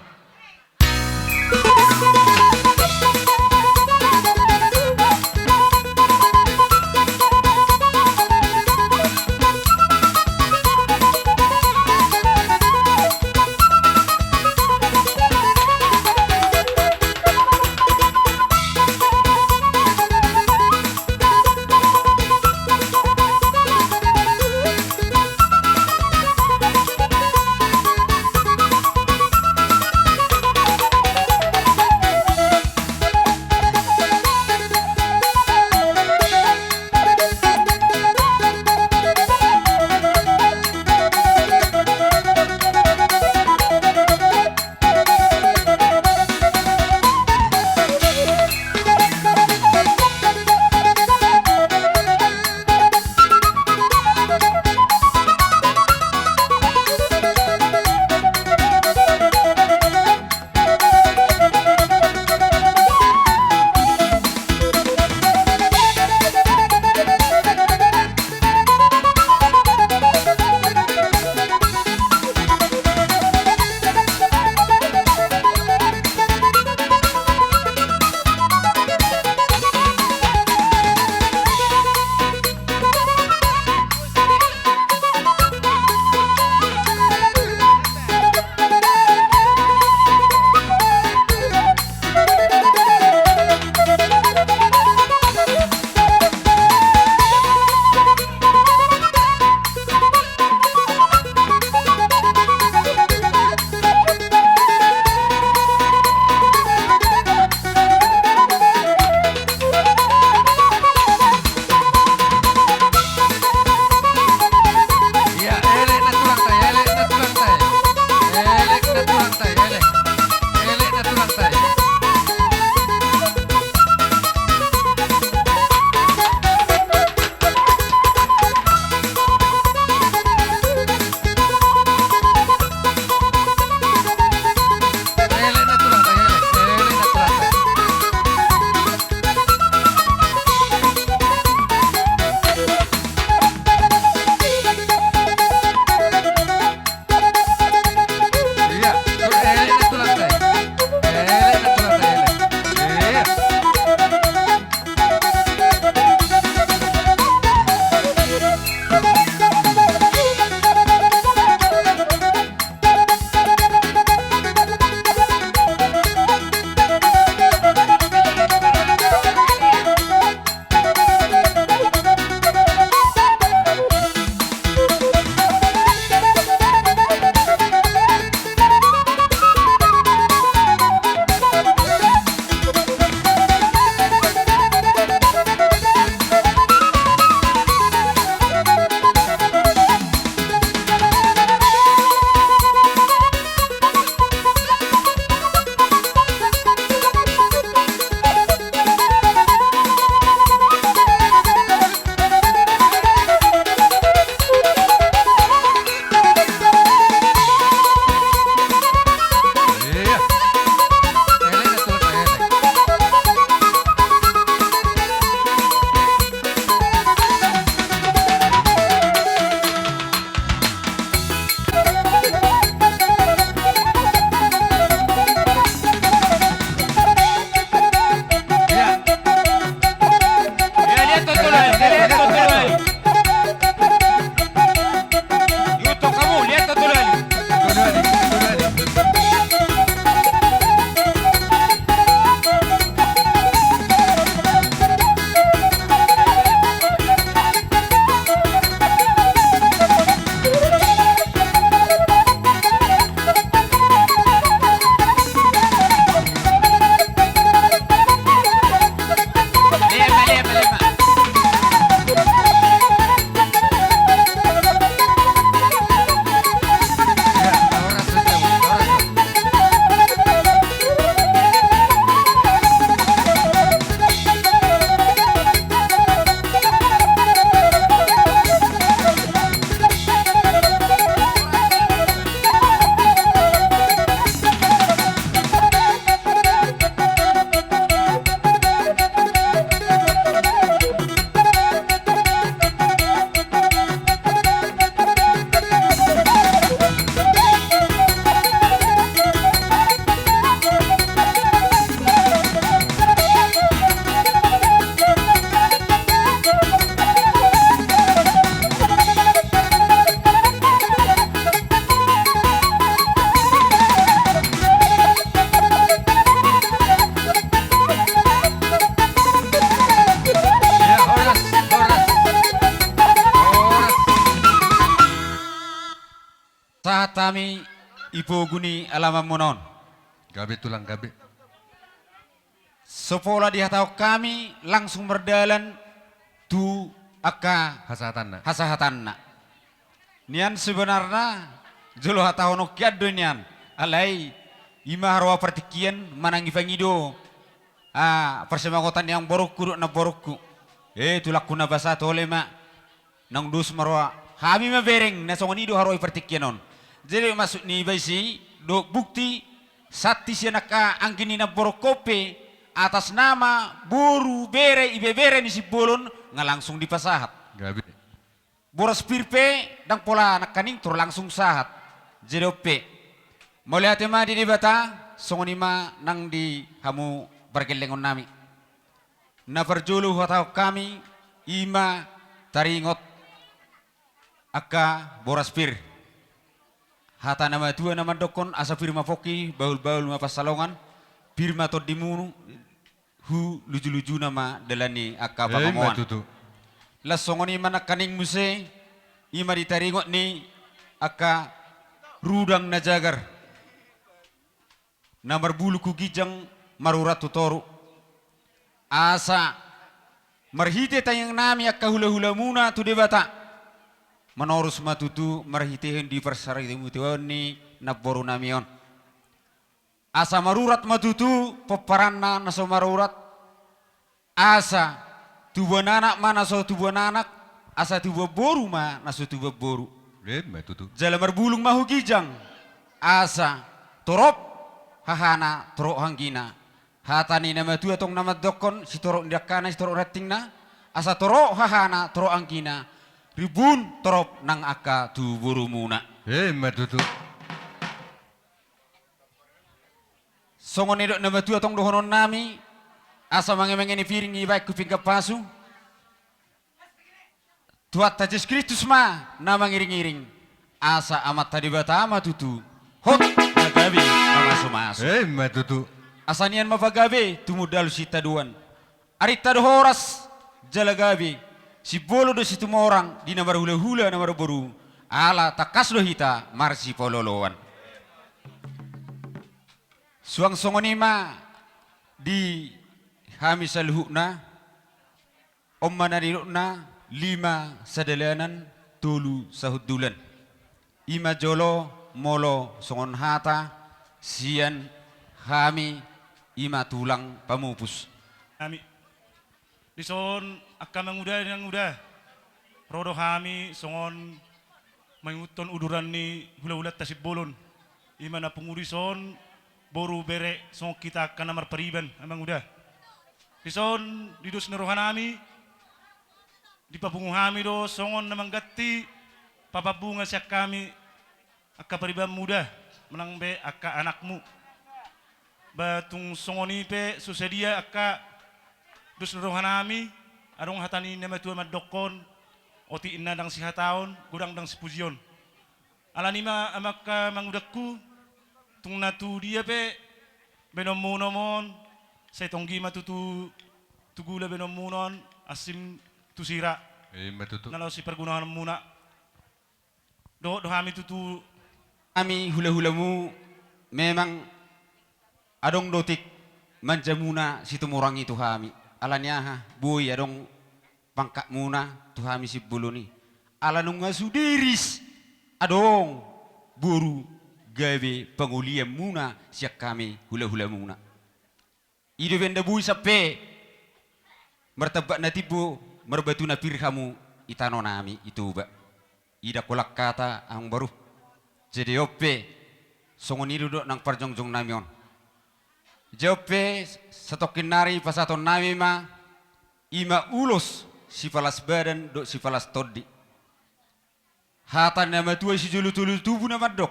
guni alaman monon. Gabe tulang gabe. Sepola di hatau kami langsung berdalan tu aka Hasatan na. hasahatanna. Nian sebenarnya jolo hatau no kiado nian alai ima harwa pertikian manangi fangido persemangotan yang borokku na borokku tulak kuna basa tolema nang dus marwa hami ma bereng na songonido harwa pertikian on. Jadi masuk ni baisi do bukti sati sianaka anggini na borokope atas nama boru bere ibe bere ni si bolon nga langsung dipasahat. Gabe. Boros pirpe dang pola anak kaning tur langsung sahat. Jedope. Melihat tema di bata songonima nang di hamu bergelengon nami. Na perjulu hatau kami ima taringot aka boras pir. Hata nama tua nama dokon asa firma foki baul-baul ma pasalongan firma to dimunu hu luju-luju nama delani aka papamoan. Matutu. Lasongoni mana kaning muse ima ditaringot ni aka rudang na jagar na berbulu ku gijang marurat tutoru asa marhite tayang nami aka hula-hula muna tu debata menorus matutu marhite di persari mutiwani na boru namion asa marurat matutu peparanna naso marurat asa tubuh anak mana so tubuh anak asa tubuh boru ma naso tubuh boru Matutu. jala berbulung mahu gijang asa torop hahana torok hanggina hatani nama tu atong nama dokon si torok ndakana si torok ratingna asa torok hahana torok hanggina ribun torop nang aka tu buru muna Matutu. songon edok nama tu atong dohonon nami asa mange-mangeni piring ibaik kuping kapasu tuat tajis Kristus ma nama ngiring-ngiring asa amat tadi batama tutu hot nagabi mamasuk-masuk Matutu. asanian mapagabe tumudal si taduan arita dohoras jalagabe si bolo do si tumorang di namar hula-hula namar boru ala takas do hita marsi pololoan suang songonima di hamisal hukna ommana dirukna 5 sadalanan tulu sahudulan ima jolo molo songon hata sian hami ima tulang pamupus Kami dison akka manguda yang udah rodo kami songon manguton uduran ni hula-hula tasib bolon imana pengurison boru bere song kita kana marpariban amang udah dison didus nerohan kami di papungu kami do songon namang gatti papabunga siya kami akka pariban muda menang be akka anakmu batung songoni pe susedia akka dus nerohan kami arong hatani nama tua madokon oti inna dang si hataon gudang dang si pujion alanima amaka mangudakku tung natu dia pe benomunomon say tonggi matutu tugula benomunon asim tusira Matutu. nalaw si pergunahan muna do kami tutu kami hula-hulamu memang adong dotik manjamuna si tumurang itu kami alanya ha boy adong pangkak muna tu kami si buluni alanung ngasudiris adong buru gawe pengulian muna siak kami hula-hula muna ido benda bui sape mertabak natibu merbatu na pirhamu itano nami itu ba ida kolak kata ang baru jadi ope songon ido do nang parjongjong namion jope satokin nari pasaton nami ma ima ulos si palas badan do si palas toddi hatan nama tua si julu-julu tubuh nama dok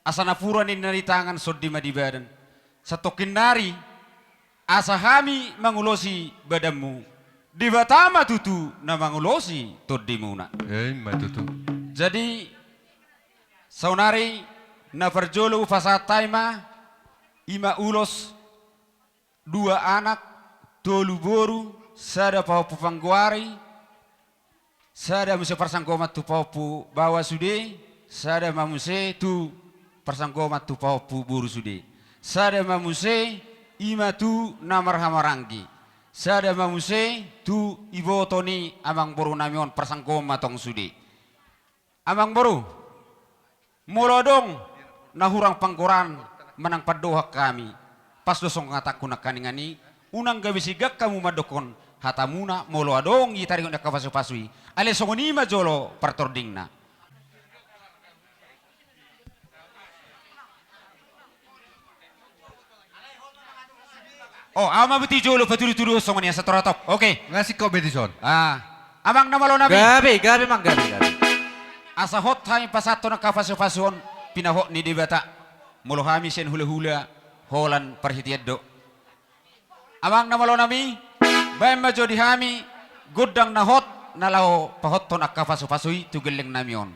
asana puran ini nari tangan soddi ma di badan satokin nari asa hami mangulosi badanmu di batama tutu na mangulosi toddimu na Matutu. jadi saunari na perjolo fasatai ma ima ulos 2 anak tolu boru sada paupu pangguari sada musa parsangkomat tu paupu bawa sude sada mamuse tu persanggomat tu pahopu buru sudi. Sada mamuse ima tu namar hamarangi. Sada mamuse tu ibotoni amang boru namion persanggomat tong sudi. Amang boru molodong nahurang panggoran menang padoha kami. Pas dosong ngataku nakaningani unang gabisigak kamu madokon hatamuna molo adong itaring na kapasu-pasui ale songoni majolo partordingna. Oh, ama beti jolo paturu-turu songoni sa toratok. Oke. Ngasih kompetison. Amang namalo nabi. Gabi mang gabi. Asa hot hai pasato na kapasu-pasuon pinahok ni dibata. Molo hami sen hula-hula holan parhitieddo. Amang namalo nami bayan majo di hami gudang na hot nalaho pahot to na kapasu-pasui tugeleng namion.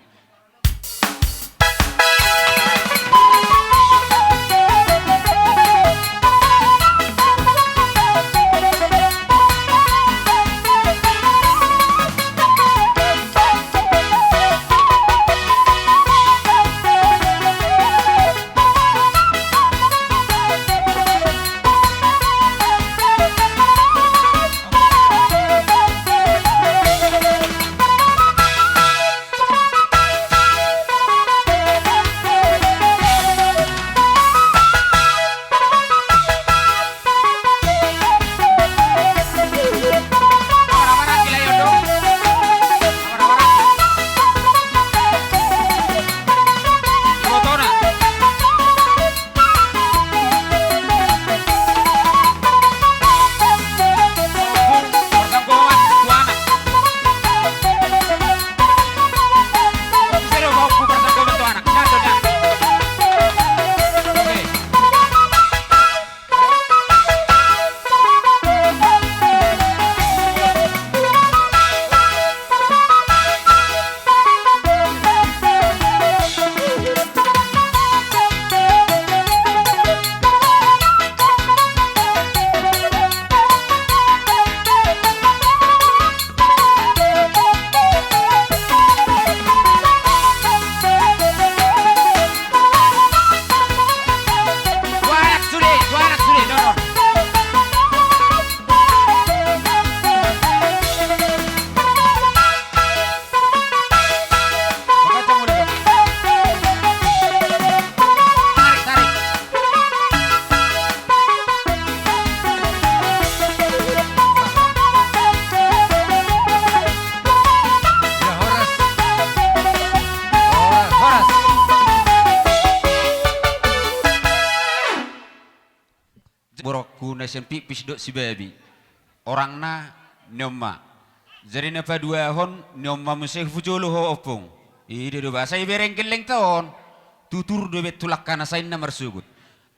Borokku nasian pipis dok si baby. Orang na nyoma. Jadi napa dua hon nyoma musih fujolo ho opung. Ide do bahasa ibereng keleng tahun. Tutur do betulak kana sain na marsugut.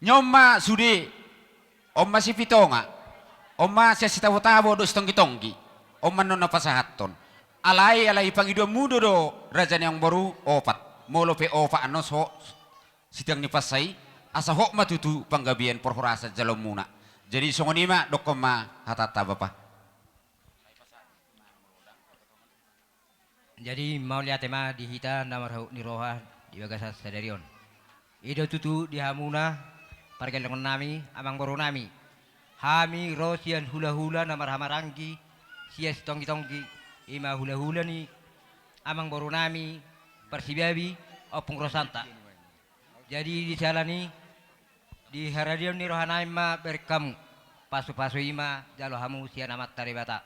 Nyoma sude. Omma si pitonga. Omma si sitabo-tabo do stonggi-tonggi. Omma non napasahaton. Alai pangido mudo do rajan yang baru opat. Molo pe opa anos ho sidang ni pasai. Asa hok matutu panggabian porhorasa jalom muna. Jadi songonima dokoma hatata bapak. Jadi mau lihat tema di hita namar ni roha di bagasa sadarion. Ido tutu di hamuna pargalangon nami amang boro nami. Hami rosian hula-hula namar hamarangi sias tonggi-tonggi ima hula-hula ni amang boro nami persibabi opung rosanta. Jadi di sana ni di haradion ni rohana ima berkam pasu-pasu ima jalo hamu sian amat taribata.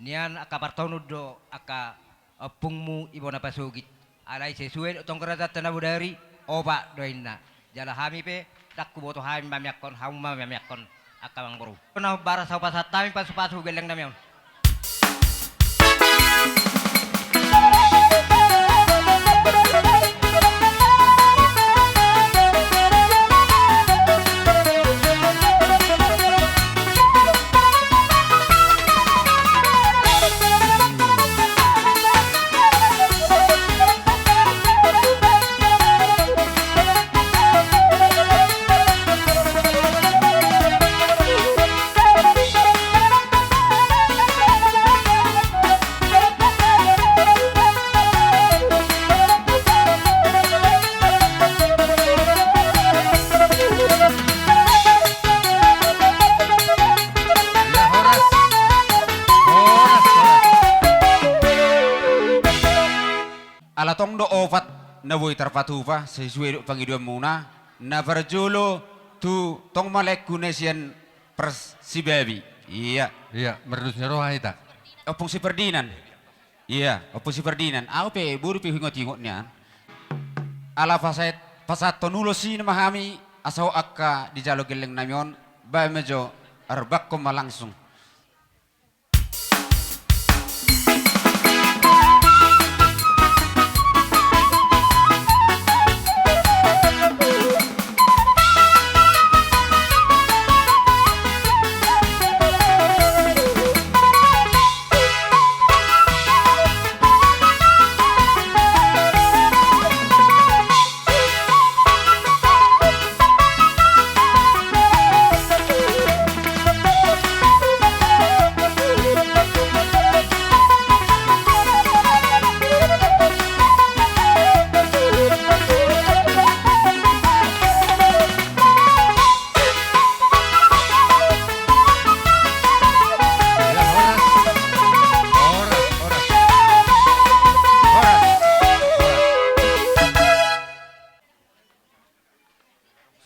Nian aka partonud do aka opungmu ibona pasugit. Alai sesuai tong kerajaan tanah budari oba doinna. Jala hami pe takku boto hami mamiakon hamu mamiakon aka mang boru. Kena bara sa pasat tami pasu-pasu geleng namion. boy terpatupa sesuai pangidam muna na perjolo tu tong malek kunesian persibabi. Iya. Iya, merlusnya roh ita. Opung si Ferdinand. Iya, opung si Ferdinand. Aku pe buru pe hingot-hingotnya. Ala pasat tonulo si mahami asau akka di jalo geleng namion ba mejo arbak ko malangsung.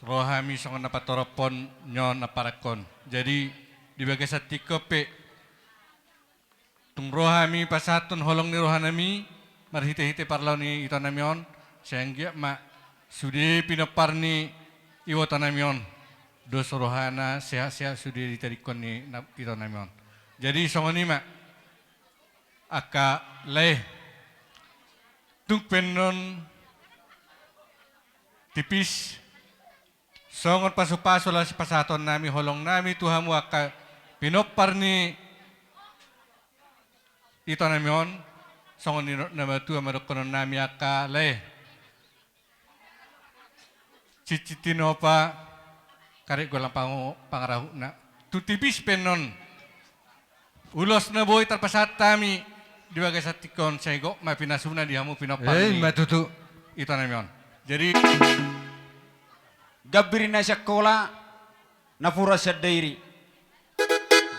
Rohami songon napatoropon nyon naparakon. Jadi di bagai satiko pe tung rohami pasaton holong ni rohanami marhite-hite parlaw ni itanamion sehingga ma sudi pinapar ni iwatanamion dos rohana sehat-sehat sudi ditarikon ni itanamion. Jadi songon ni ma aka leh tung penon tipis songon paso-paso lah si pasaton nami holong nami tuhamu aka pinopar ni ito namion songon ni namatu amadokonon nami aka leh cicitino pa karek golang pangarahu na tutipis penon ulos na boy tarpasat tami di bagai satikon sego ma pinasuna dihamu pinopar ni matutu ito namion. Jadi Gabiri na sekolah na pura sa dairi.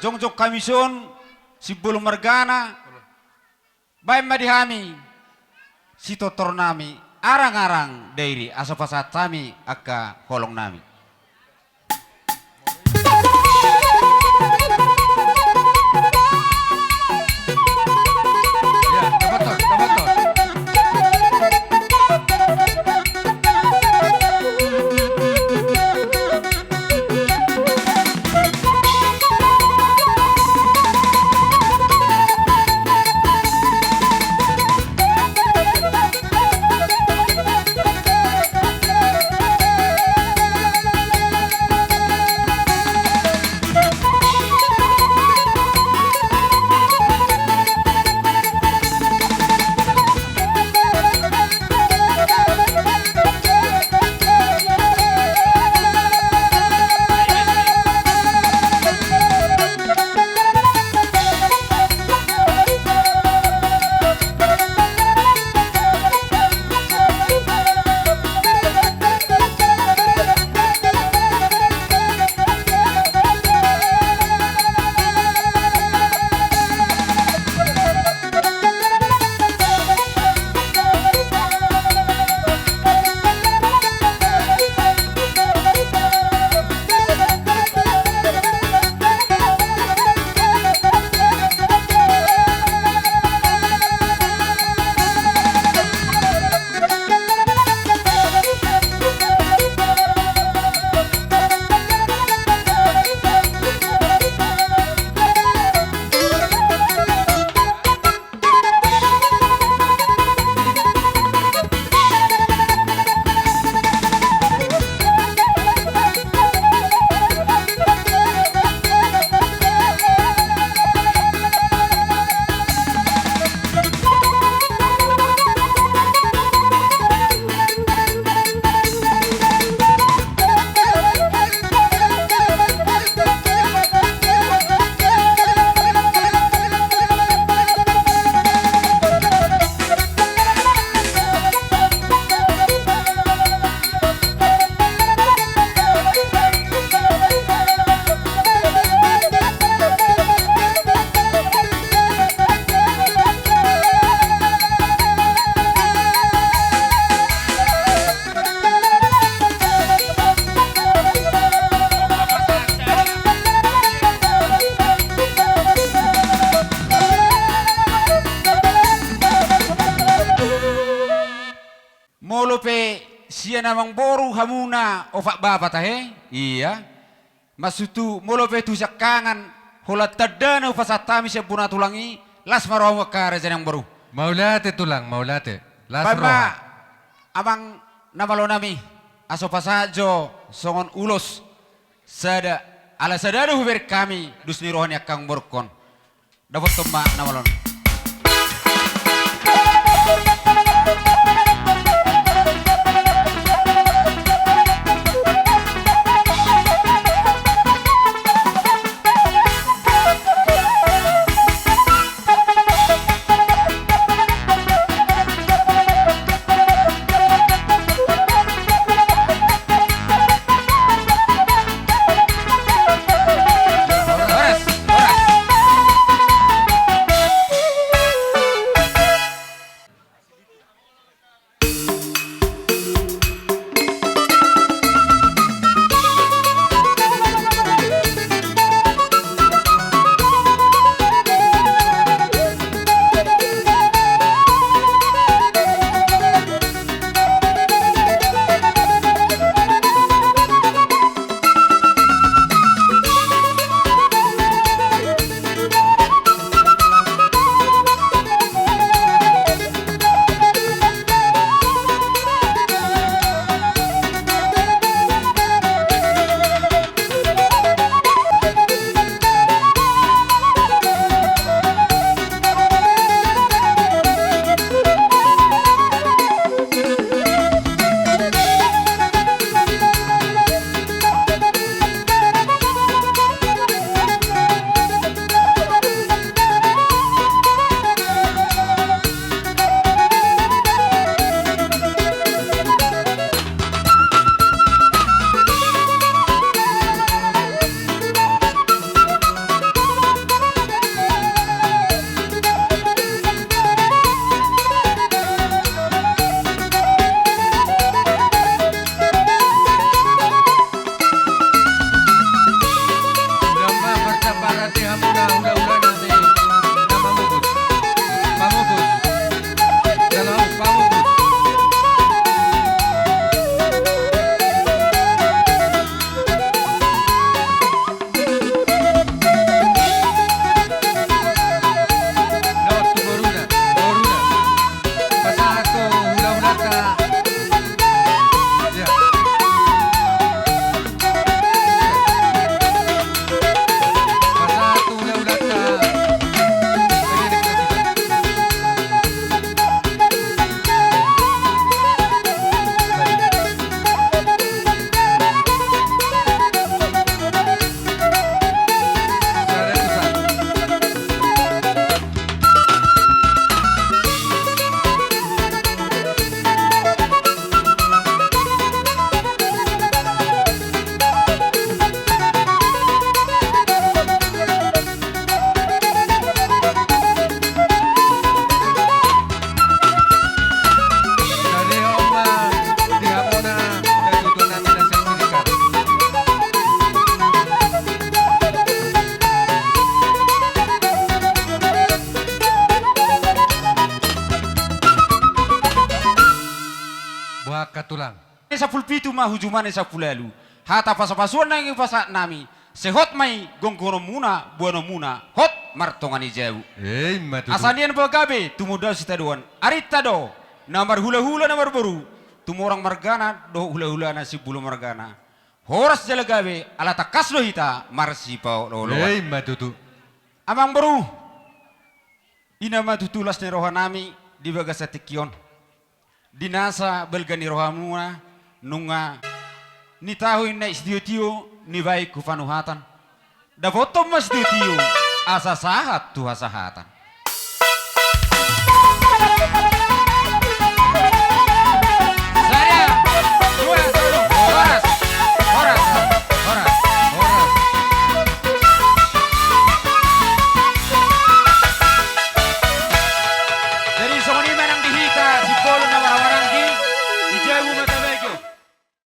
Jongjok kamison si bulu margana bay madihami si totor nami arang-arang dairi asa pasat kami akka kolong nami. ya dapat. Sia namang boru hamuna ofak bapa tahe. Iya. Masutu molo petu sakangan hola tadana ufasatami siya buna tulangi las marawa kare janang baru. Maulate tulang, maulate. Las Pama roha. amang namalo nami aso pasajo songon ulos sada ala sadada huber kami dusni rohani akang borkon. Dapat tumma namalon. Tulang. Sa pulpitu mah hujumane sa pulalu. Hata pasapasuan nang ipasa nami. Sehot may gonggono muna, buano muna. Hot martongani jauh. Matutu. Asanian pagabe tumudal si taduan. Arita do. Namar hula-hula namar baru. Tumorang margana do hula-hula na si bulu margana. Horas jalagabe alata kaslo hita marsi pao lolo. Matutu. Amang baru. Ina matutulas ni rohanami di bagas sa tikyon. Dinasa belgani rohamuna nunga ni tahu na isdiutio ni baik kufanuhatan. Davotom mas diutio asa sahat tu hasahatan.